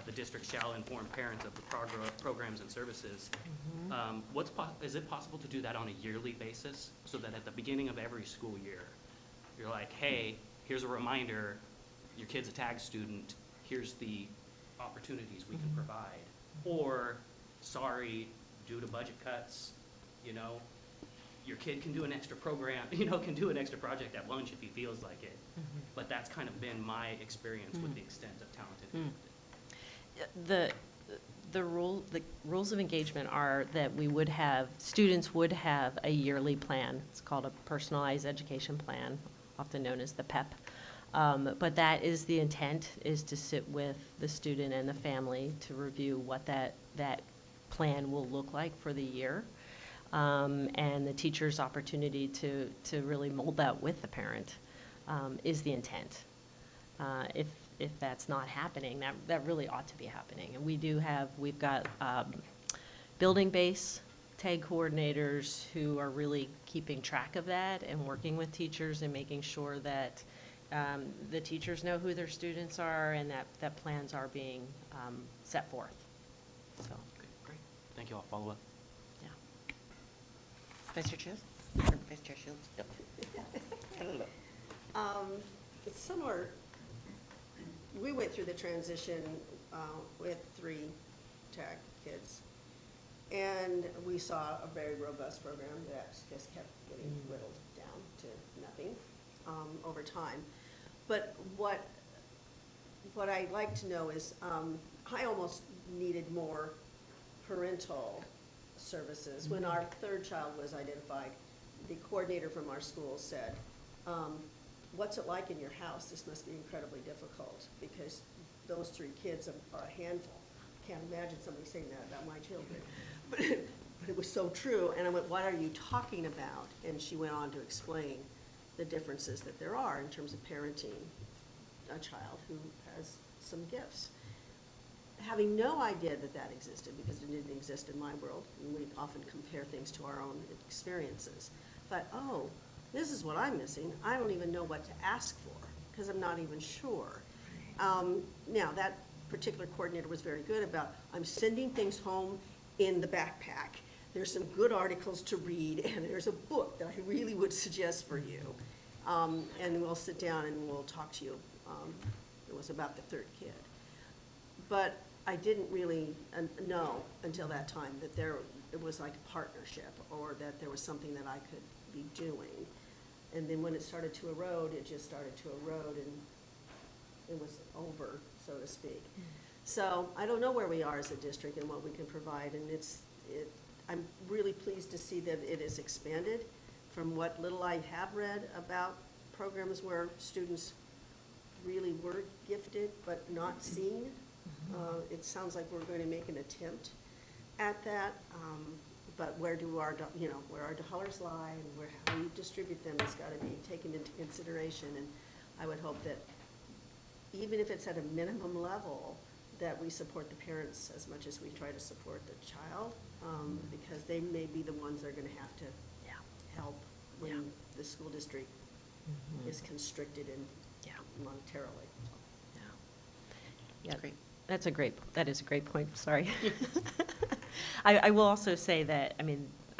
the district shall inform parents of the programs and services. Is it possible to do that on a yearly basis so that at the beginning of every school year, you're like, hey, here's a reminder, your kid's a tag student, here's the opportunities we can provide. Or, sorry, due to budget cuts, your kid can do an extra program, can do an extra project at lunch if he feels like it. But that's kind of been my experience with the extent of talented.
The rules of engagement are that students would have a yearly plan. It's called a personalized education plan, often known as the PEP. But that is the intent, is to sit with the student and the family to review what that plan will look like for the year. And the teacher's opportunity to really mold that with the parent is the intent. If that's not happening, that really ought to be happening. And we've got building-based tag coordinators who are really keeping track of that and working with teachers and making sure that the teachers know who their students are and that plans are being set forth. So,
Okay, great. Thank you. I'll follow up.
yeah.
Vice Chair Shields? Or Vice Chair Shields? Yep.
It's similar. We went through the transition with 3 tag kids, and we saw a very robust program that just kept getting whittled down to nothing over time. But what I'd like to know is, I almost needed more parental services. When our 3rd child was identified, the coordinator from our school said, what's it like in your house? This must be incredibly difficult, because those 3 kids are a handful. Can't imagine somebody saying that about my children. But it was so true, and I went, what are you talking about? And she went on to explain the differences that there are in terms of parenting a child who has some gifts. Having no idea that existed, because it didn't exist in my world, and we often compare things to our own experiences, but, oh, this is what I'm missing. I don't even know what to ask for, because I'm not even sure. Now, that particular coordinator was very good about, I'm sending things home in the backpack. There's some good articles to read, and there's a book that I really would suggest for you. And we'll sit down and we'll talk to you. It was about the 3rd kid. But I didn't really know until that time that it was like a partnership, or that there was something that I could be doing. And then when it started to erode, it just started to erode, and it was over, so to speak. So I don't know where we are as a district and what we can provide, and I'm really pleased to see that it is expanded from what little I have read about programs where students really were gifted but not seen. It sounds like we're going to make an attempt at that, but where our dollars lie and how you distribute them has got to be taken into consideration. And I would hope that even if it's at a minimum level, that we support the parents as much as we try to support the child, because they may be the ones that are going to have to help when the school district is constricted monetarily.
Yeah,
Great.
that is a great point, sorry. I will also say that,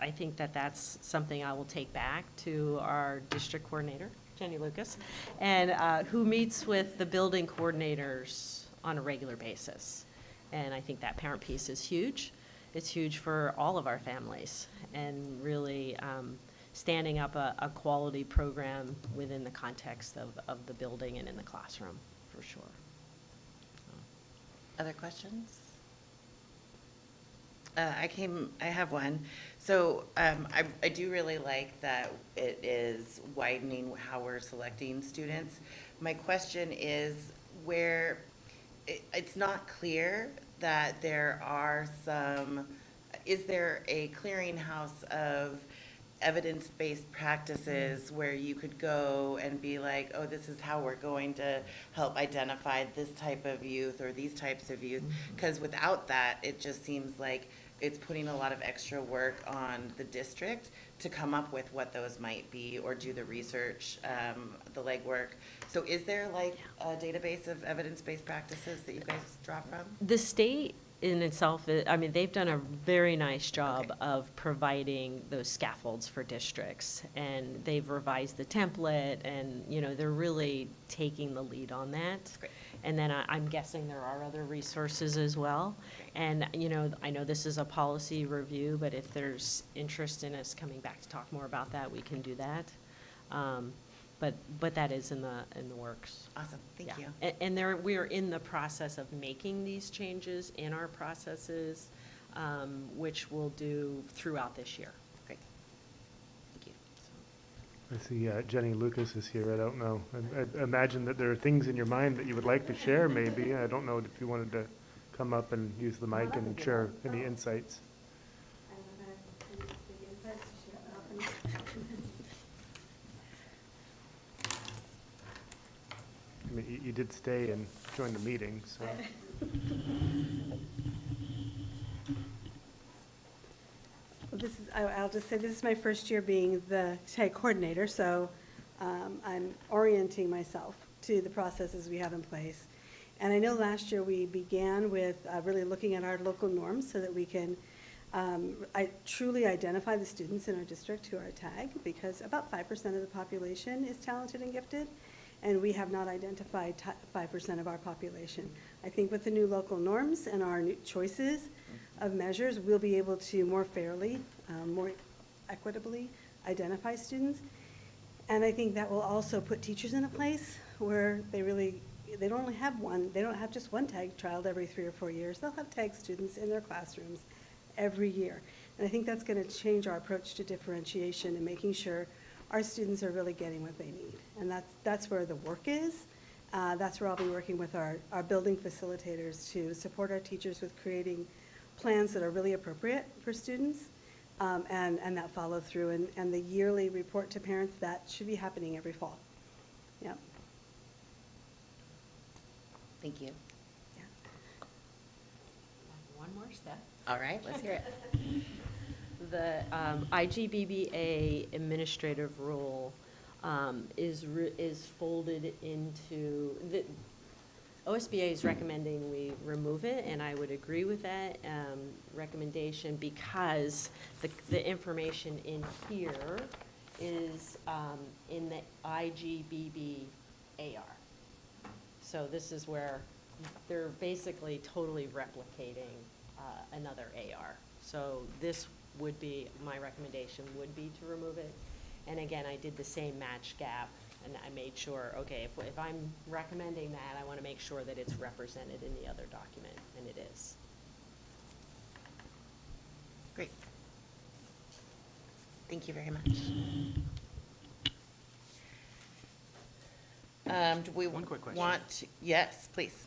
I think that that's something I will take back to our district coordinator, Jenny Lucas, and who meets with the building coordinators on a regular basis. And I think that parent piece is huge. It's huge for all of our families, and really standing up a quality program within the context of the building and in the classroom, for sure.
Other questions? I have one. So I do really like that it is widening how we're selecting students. My question is where, it's not clear that there are some, is there a clearinghouse of evidence-based practices where you could go and be like, oh, this is how we're going to help identify this type of youth or these types of youth? Because without that, it just seems like it's putting a lot of extra work on the district to come up with what those might be or do the research, the legwork. So is there like a database of evidence-based practices that you guys draw from?
The state in itself, I mean, they've done a very nice job
Okay.
of providing those scaffolds for districts, and they've revised the template, and, you know, they're really taking the lead on that.
Great.
And then I'm guessing there are other resources as well.
Great.
And, you know, I know this is a policy review, but if there's interest in us coming back to talk more about that, we can do that. But that is in the works.
Awesome, thank
Yeah.
you.
And there, we are in the process of making these changes in our processes, which we'll do throughout this year.
Great. Thank you.
I see Jenny Lucas is here. I don't know. I imagine that there are things in your mind that you would like to share, maybe. I don't know if you wanted to come up and use the mic and share any insights. I mean, you did stay and join the meeting, so.
Well, I'll just say, this is my first year being the TAG coordinator, so I'm orienting myself to the processes we have in place. And I know last year we began with really looking at our local norms so that we can truly identify the students in our district who are TAG, because about 5% of the population is talented and gifted, and we have not identified 5% of our population. I think with the new local norms and our new choices of measures, we'll be able to more fairly, more equitably identify students. And I think that will also put teachers in a place where they don't only have one, they don't have just one TAG child every 3 or 4 years. They'll have TAG students in their classrooms every year. And I think that's going to change our approach to differentiation and making sure our students are really getting what they need. And that's where the work is. That's where I'll be working with our building facilitators to support our teachers with creating plans that are really appropriate for students, and that follow through, and the yearly report to parents, that should be happening every fall. Yep.
Thank you.
Yeah.
One more step.
All right, let's hear it.
The IGBBA administrative rule is folded into, the OSBA is recommending we remove it, and I would agree with that recommendation, because the information in here is in the IGBB AR. So this is where they're basically totally replicating another AR. So this would be, my recommendation would be to remove it. And again, I did the same match gap, and I made sure, okay, if I'm recommending that, I want to make sure that it's represented in the other document, and it is.
Great. Thank you very much. Do we
One quick question.
want to, yes, please.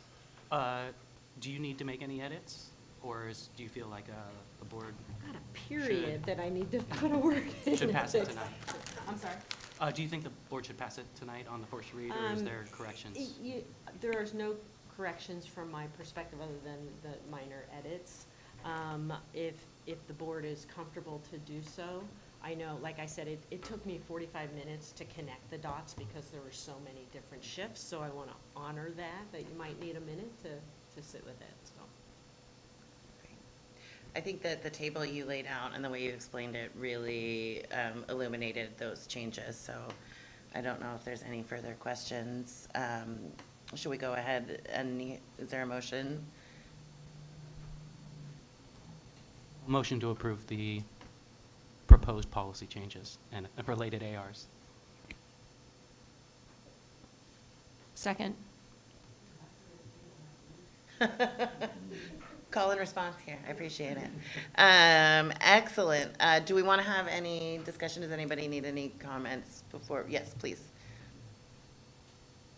Do you need to make any edits, or do you feel like the board
Got a period that I need to put a word in.
should pass it tonight?
I'm sorry?
Do you think the board should pass it tonight on the first read, or is there corrections?
There is no corrections from my perspective other than the minor edits. If the board is comfortable to do so, I know, like I said, it took me 45 minutes to connect the dots because there were so many different shifts, so I want to honor that you might need a minute to sit with it, so.
I think that the table you laid out and the way you explained it really illuminated those changes, so I don't know if there's any further questions. Should we go ahead and, is there a motion?
Motion to approve the proposed policy changes and related ARs.
Second.
Call and response here, I appreciate it. Excellent. Do we want to have any discussion? Does anybody need any comments before? Yes, please.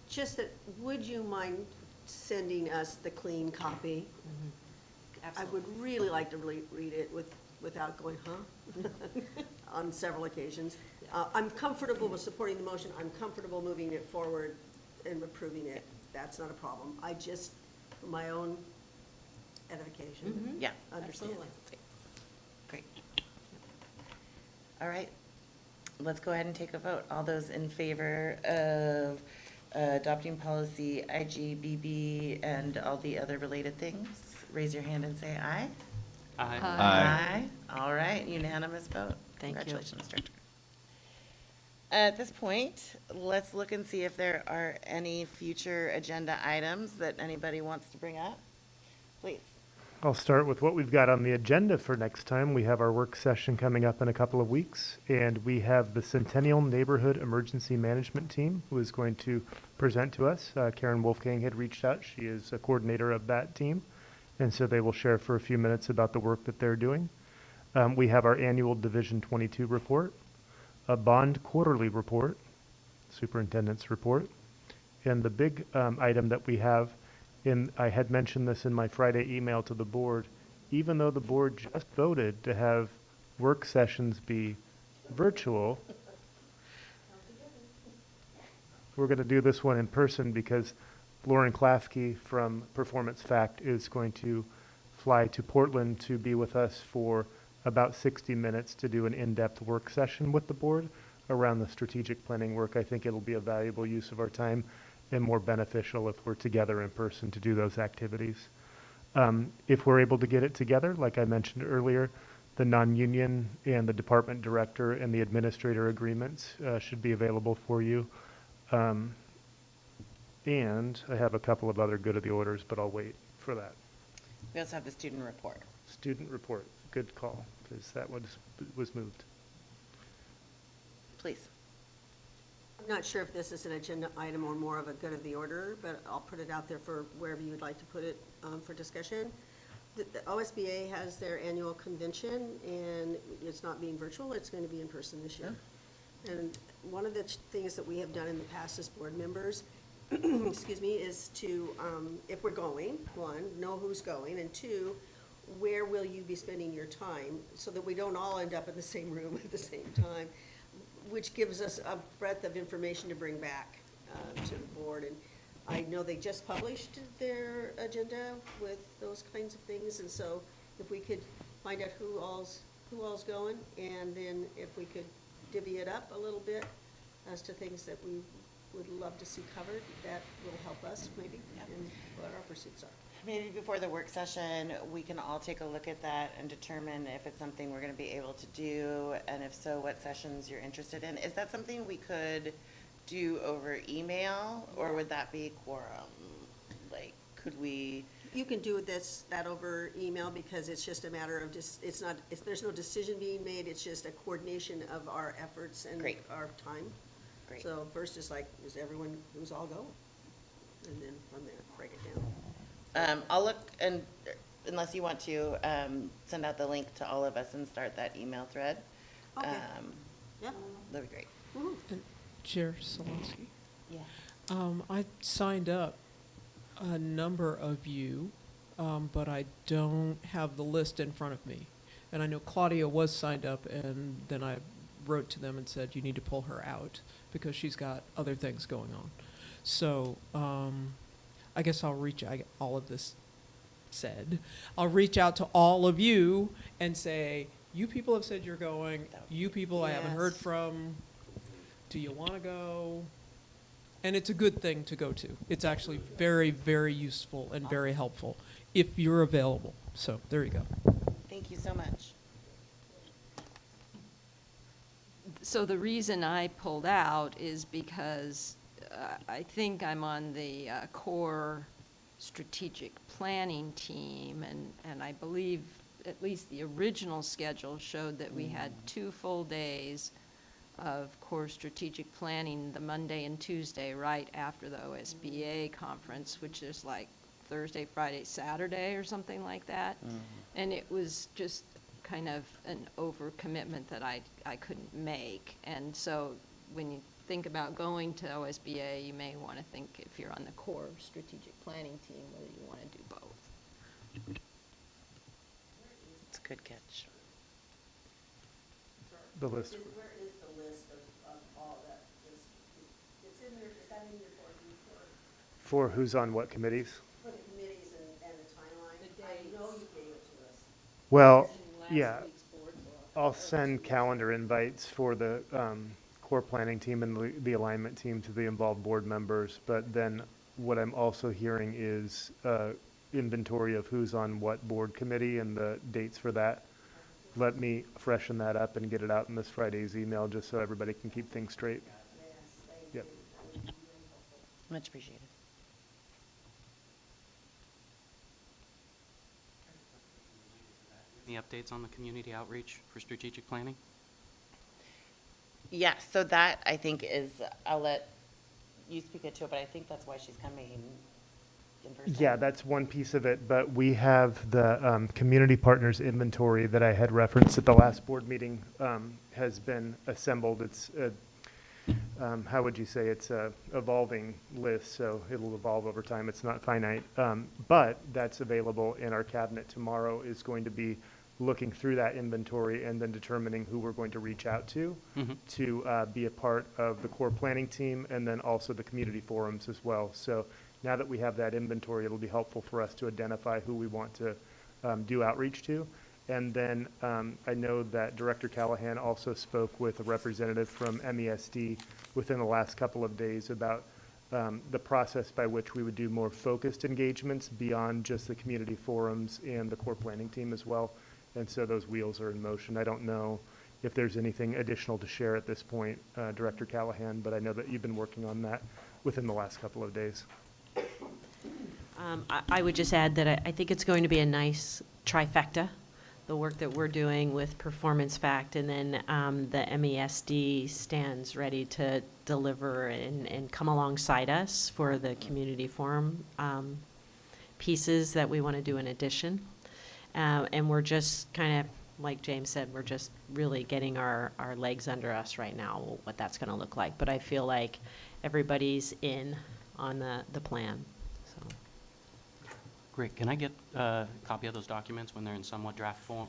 Just that, would you mind sending us the clean copy? I would really like to read it without going, huh? On several occasions. I'm comfortable with supporting the motion. I'm comfortable moving it forward and approving it. That's not a problem. I just, for my own edification,
Yeah.
understand.
Great. All right, let's go ahead and take a vote. All those in favor of adopting policy IGBB and all the other related things, raise your hand and say aye.
Aye.
Aye.
All right, unanimous vote.
Thank you.
Congratulations, Director. At this point, let's look and see if there are any future agenda items that anybody wants to bring up. Please.
I'll start with what we've got on the agenda for next time. We have our work session coming up in a couple of weeks, and we have the Centennial Neighborhood Emergency Management Team who is going to present to us. Karen Wolfgang had reached out. She is a coordinator of that team, and so they will share for a few minutes about the work that they're doing. We have our annual Division 22 report, a bond quarterly report, superintendent's report, and the big item that we have, and I had mentioned this in my Friday email to the board, even though the board just voted to have work sessions be virtual, we're going to do this one in person because Lauren Klafke from Performance Fact is going to fly to Portland to be with us for about 60 minutes to do an in-depth work session with the board around the strategic planning work. I think it'll be a valuable use of our time and more beneficial if we're together in person to do those activities. If we're able to get it together, like I mentioned earlier, the non-union and the department director and the administrator agreements should be available for you. And I have a couple of other good of the orders, but I'll wait for that.
We also have the student report.
Student report, good call, because that was moved.
Please.
I'm not sure if this is an agenda item or more of a good of the order, but I'll put it out there for wherever you would like to put it for discussion. The OSBA has their annual convention, and it's not being virtual, it's going to be in person this year. And one of the things that we have done in the past as board members, excuse me, is to, if we're going, one, know who's going, and two, where will you be spending your time, so that we don't all end up in the same room at the same time, which gives us a breadth of information to bring back to the board. And I know they just published their agenda with those kinds of things, and so if we could find out who all's going, and then if we could divvy it up a little bit as to things that we would love to see covered, that will help us maybe in what our pursuits are.
Maybe before the work session, we can all take a look at that and determine if it's something we're going to be able to do, and if so, what sessions you're interested in. Is that something we could do over email, or would that be quorum? Like, could we?
You can do that over email, because it's just a matter of there's no decision being made, it's just a coordination of our efforts and
Great.
our time.
Great.
So first is like, who's all going? And then from there, break it down.
I'll look, and unless you want to, send out the link to all of us and start that email thread.
Okay. Yeah.
That'd be great.
And Chair Solonsky,
Yeah.
I signed up a number of you, but I don't have the list in front of me. And I know Claudia was signed up, and then I wrote to them and said, you need to pull her out because she's got other things going on. So I guess I'll all of this said, I'll reach out to all of you and say, you people have said you're going, you people I haven't heard
Yes.
from, do you want to go? And it's a good thing to go to. It's actually very, very useful and very helpful if you're available. So there you go.
Thank Thank you so much.
So the reason I pulled out is because I think I'm on the core strategic planning team, and I believe at least the original schedule showed that we had 2 full days of core strategic planning, the Monday and Tuesday, right after the OSBA conference, which is like Thursday, Friday, Saturday, or something like that. And it was just kind of an overcommitment that I couldn't make. And so when you think about going to OSBA, you may want to think, if you're on the core strategic planning team, whether you want to do both.
It's a good catch.
The list.
Where is the list of all that is, it's in there, is that in your board report
For who's on what committees?
for the committees and the timeline? I know you gave it to us.
Well, yeah, I'll send calendar invites for the core planning team and the alignment team to the involved board members. But then what I'm also hearing is inventory of who's on what board committee and the dates for that. Let me freshen that up and get it out in this Friday's email, just so everybody can keep things straight.
Yes, thank
Yep.
you. That would be really helpful.
Much appreciated.
Any updates on the community outreach for strategic planning?
Yes, so that I think is, I'll let you speak it to it, but I think that's why she's coming in person.
Yeah, that's one piece of it, but we have the community partners inventory that I had referenced at the last board meeting has been assembled. It's, how would you say, it's a evolving list, so it'll evolve over time. It's not finite, but that's available in our cabinet tomorrow. Is going to be looking through that inventory and then determining who we're going to reach out to be a part of the core planning team, and then also the community forums as well. So now that we have that inventory, it'll be helpful for us to identify who we want to do outreach to. And then I know that Director Callahan also spoke with a representative from MESD within the last couple of days about the process by which we would do more focused engagements beyond just the community forums and the core planning team as well. And so those wheels are in motion. I don't know if there's anything additional to share at this point, Director Callahan, but I know that you've been working on that within the last couple of days.
I would just add that I think it's going to be a nice trifecta, the work that we're doing with Performance Fact, and then the MESD stands ready to deliver and come alongside us for the community forum pieces that we want to do in addition. And we're just kind of, like James said, we're just really getting our legs under us right now, what that's going to look like. But I feel like everybody's in on the plan, so.
Great. Can I get a copy of those documents when they're in somewhat draft form,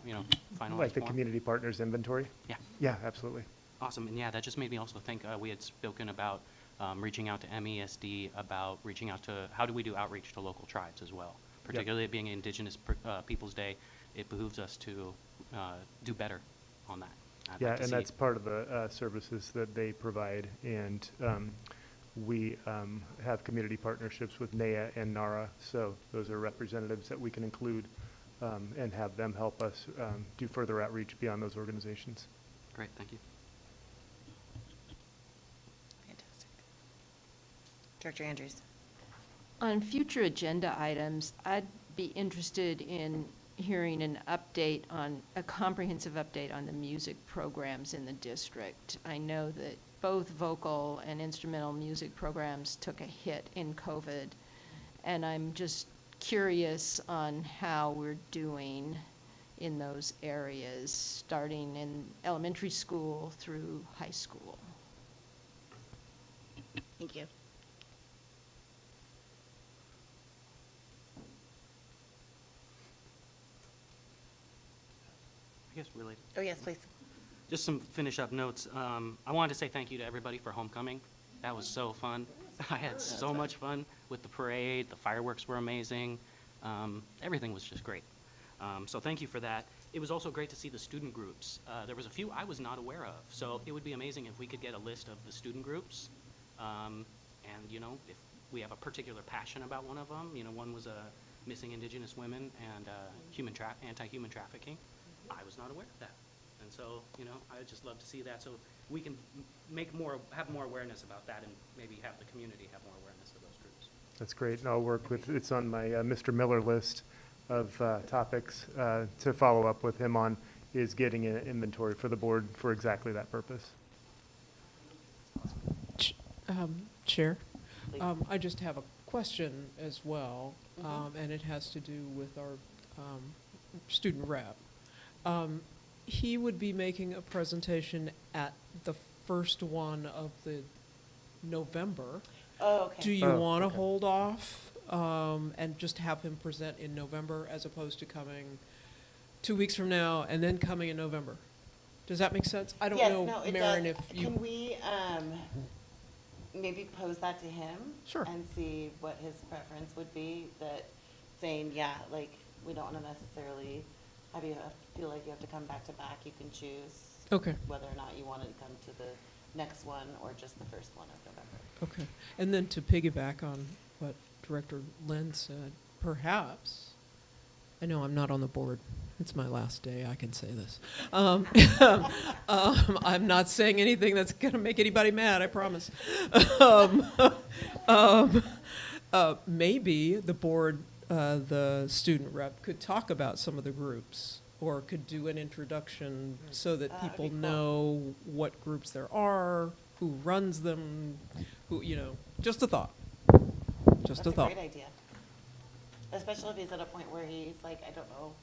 finalized
Like the
form?
community partners inventory?
Yeah.
Yeah, absolutely.
Awesome. And yeah, that just made me also think, we had spoken about reaching out to MESD, about reaching out to, how do we do outreach to local tribes as well? Particularly it being Indigenous Peoples' Day, it behooves us to do better on that. I'd like
Yeah,
to
and
see-
that's part of the services that they provide. And we have community partnerships with NAYA and NARA, so those are representatives that we can include and have them help us do further outreach beyond those organizations.
Great, thank you.
Fantastic. Director Andrews.
On future agenda items, I'd be interested in hearing an update on, a comprehensive update on the music programs in the district. I know that both vocal and instrumental music programs took a hit in COVID, and I'm just curious on how we're doing in those areas, starting in elementary school through high school.
Thank you.
I guess related.
Oh, yes, please.
Just some finish-up notes. I wanted to say thank you to everybody for homecoming. That was so fun. I had so much fun with the parade. The fireworks were amazing. Everything was just great. So thank you for that. It was also great to see the student groups. There was a few I was not aware of. So it would be amazing if we could get a list of the student groups. And, if we have a particular passion about one of them, one was missing Indigenous women and anti-human trafficking. I was not aware of that. And so, you know, I would just love to see that so we can have more awareness about that and maybe have the community have more awareness of those groups.
That's great, and I'll work with, it's on my Mr. Miller list of topics to follow up with him on, is getting an inventory for the board for exactly that purpose.
Chair,
Please.
I just have a question as well, and it has to do with our student rep. He would be making a presentation at the first one of the November.
Oh, okay.
Do you
Oh,
want to
okay.
hold off and just have him present in November as opposed to coming 2 weeks from now and then coming in November? Does that make sense? I don't
Yes,
know,
no, it
Maren,
does.
if you.
Can we maybe pose that to him?
Sure.
And see what his preference would be, that saying, yeah, like, we don't want to necessarily have you feel like you have to come back to back. You can choose
Okay.
whether or not you want to come to the next one or just the first one of November.
Okay, and then to piggyback on what Director Lynn said, perhaps, I know I'm not on the board, it's my last day, I can say this. I'm not saying anything that's gonna make anybody mad, I promise. Maybe the board, the student rep could talk about some of the groups, or could do an introduction so that
That'd
people
be cool.
know what groups there are, who runs them, who, you know, just a thought. Just a
That's a
thought.
great idea. Especially if he's at a point where he's like, I don't know,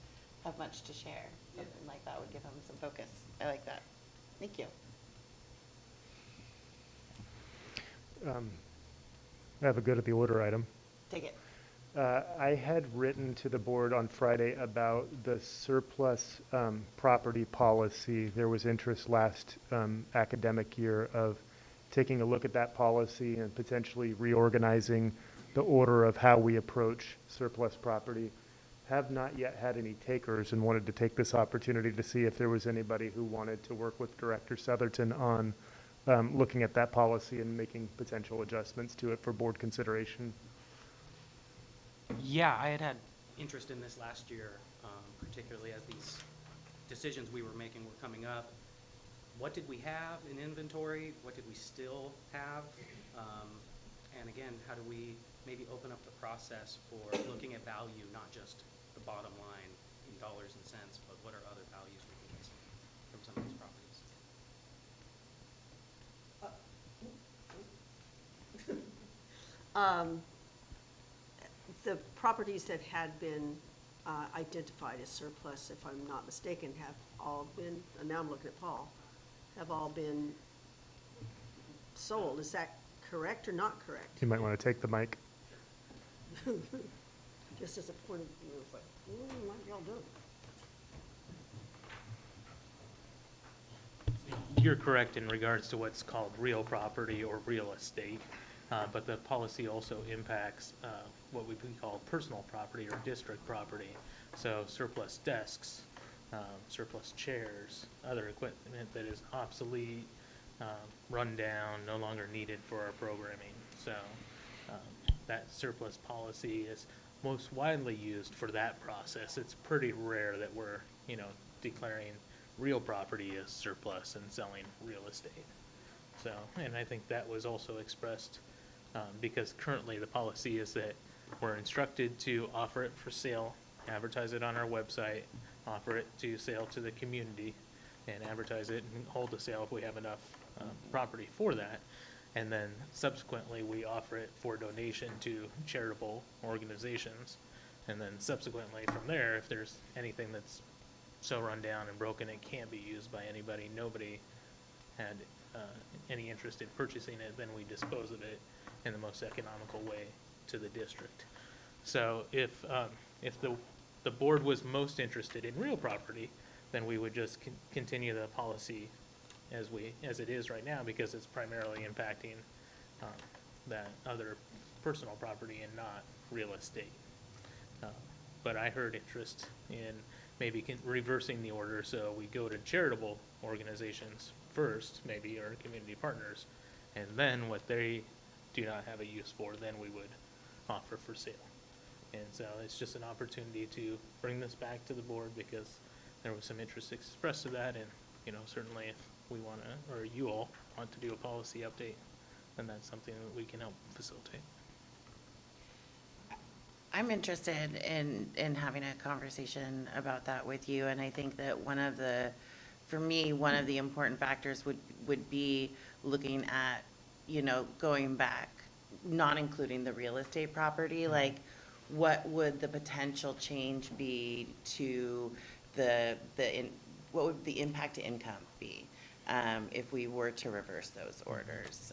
have much to share. Something like that would give him some focus. I like that. Thank you.
I have a good at the order item.
Take it.
I had written to the board on Friday about the surplus property policy. There was interest last academic year of taking a look at that policy and potentially reorganizing the order of how we approach surplus property. Have not yet had any takers and wanted to take this opportunity to see if there was anybody who wanted to work with Director Southerton on looking at that policy and making potential adjustments to it for board consideration.
Yeah, I had interest in this last year, particularly as these decisions we were making were coming up. What did we have in inventory? What did we still have? And again, how do we maybe open up the process for looking at value, not just the bottom line in dollars and cents, but what are other values we can get from some of these properties?
The properties that had been identified as surplus, if I'm not mistaken, have all been, and now I'm looking at Paul, have all been sold. Is that correct or not correct?
You might want to take the mic.
Just as a point of view, it's like, what y'all doing?
You're correct in regards to what's called real property or real estate, but the policy also impacts what we call personal property or district property. So surplus desks, surplus chairs, other equipment that is obsolete, run down, no longer needed for our programming. So that surplus policy is most widely used for that process. It's pretty rare that we're, you know, declaring real property as surplus and selling real estate. So, and I think that was also expressed because currently the policy is that we're instructed to offer it for sale, advertise it on our website, offer it to sale to the community, and advertise it and hold the sale if we have enough property for that. And then subsequently, we offer it for donation to charitable organizations. And then subsequently from there, if there's anything that's so run down and broken it can't be used by anybody, nobody had any interest in purchasing it, then we dispose of it in the most economical way to the district. So if the board was most interested in real property, then we would just continue the policy as it is right now, because it's primarily impacting that other personal property and not real estate. But I heard interest in maybe reversing the order, so we go to charitable organizations first, maybe, or community partners, and then what they do not have a use for, then we would offer for sale. And so it's just an opportunity to bring this back to the board, because there was some interest expressed to that, and, you know, certainly if we want to, or you all want to do a policy update, then that's something that we can help facilitate.
I'm interested in having a conversation about that with you, and I think that for me, one of the important factors would be looking at, you know, going back, not including the real estate property, like, what would the potential change be to what would the impact to income be, if we were to reverse those orders?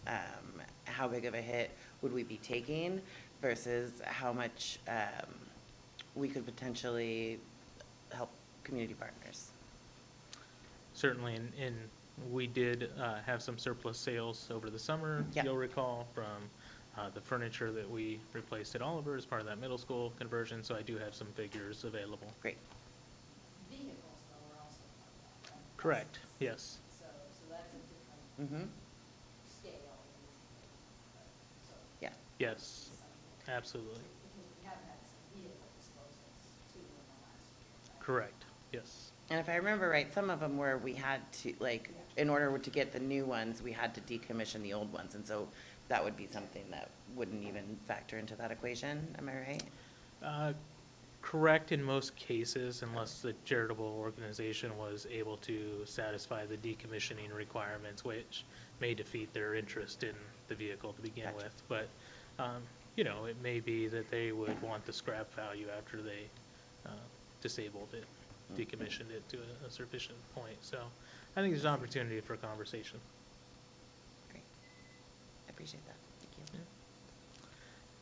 How big of a hit would we be taking versus how much we could potentially help community partners?
Certainly, and we did have some surplus sales over the summer,
Yeah.
you'll recall, from the furniture that we replaced at Oliver as part of that middle school conversion, so I do have some figures available.
Great.
Vehicles, though, are also part of that, right?
Correct, yes.
So that's a different
Mm-hmm.
scale. So,
Yeah.
Yes, absolutely.
because we have had some vehicle disposals too in the last year, right?
Correct, yes.
And if I remember right, some of them where we had to, like, in order to get the new ones, we had to decommission the old ones. And so that would be something that wouldn't even factor into that equation. Am I right?
Correct in most cases, unless the charitable organization was able to satisfy the decommissioning requirements, which may defeat their interest in the vehicle to begin
Gotcha.
with. But, you know, it may be that they would want the scrap value after they disabled it, decommissioned it to a sufficient point. So I think there's an opportunity for conversation.
Great. I appreciate that. Thank you.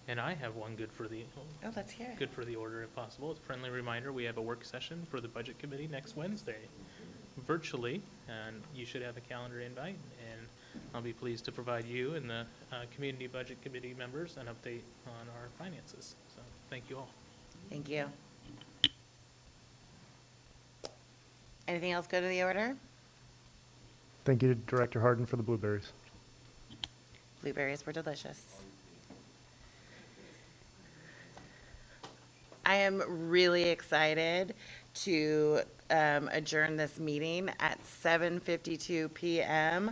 And I have one good for the,
Oh, let's hear it.
good for the order if possible. It's a friendly reminder, we have a work session for the Budget Committee next Wednesday, virtually, and you should have a calendar invite, and I'll be pleased to provide you and the Community Budget Committee members an update on our finances. So, thank you all.
Thank you. Anything else go to the order?
Thank you, Director Harden, for the blueberries.
Blueberries were delicious. I am really excited to adjourn this meeting at 7:52 PM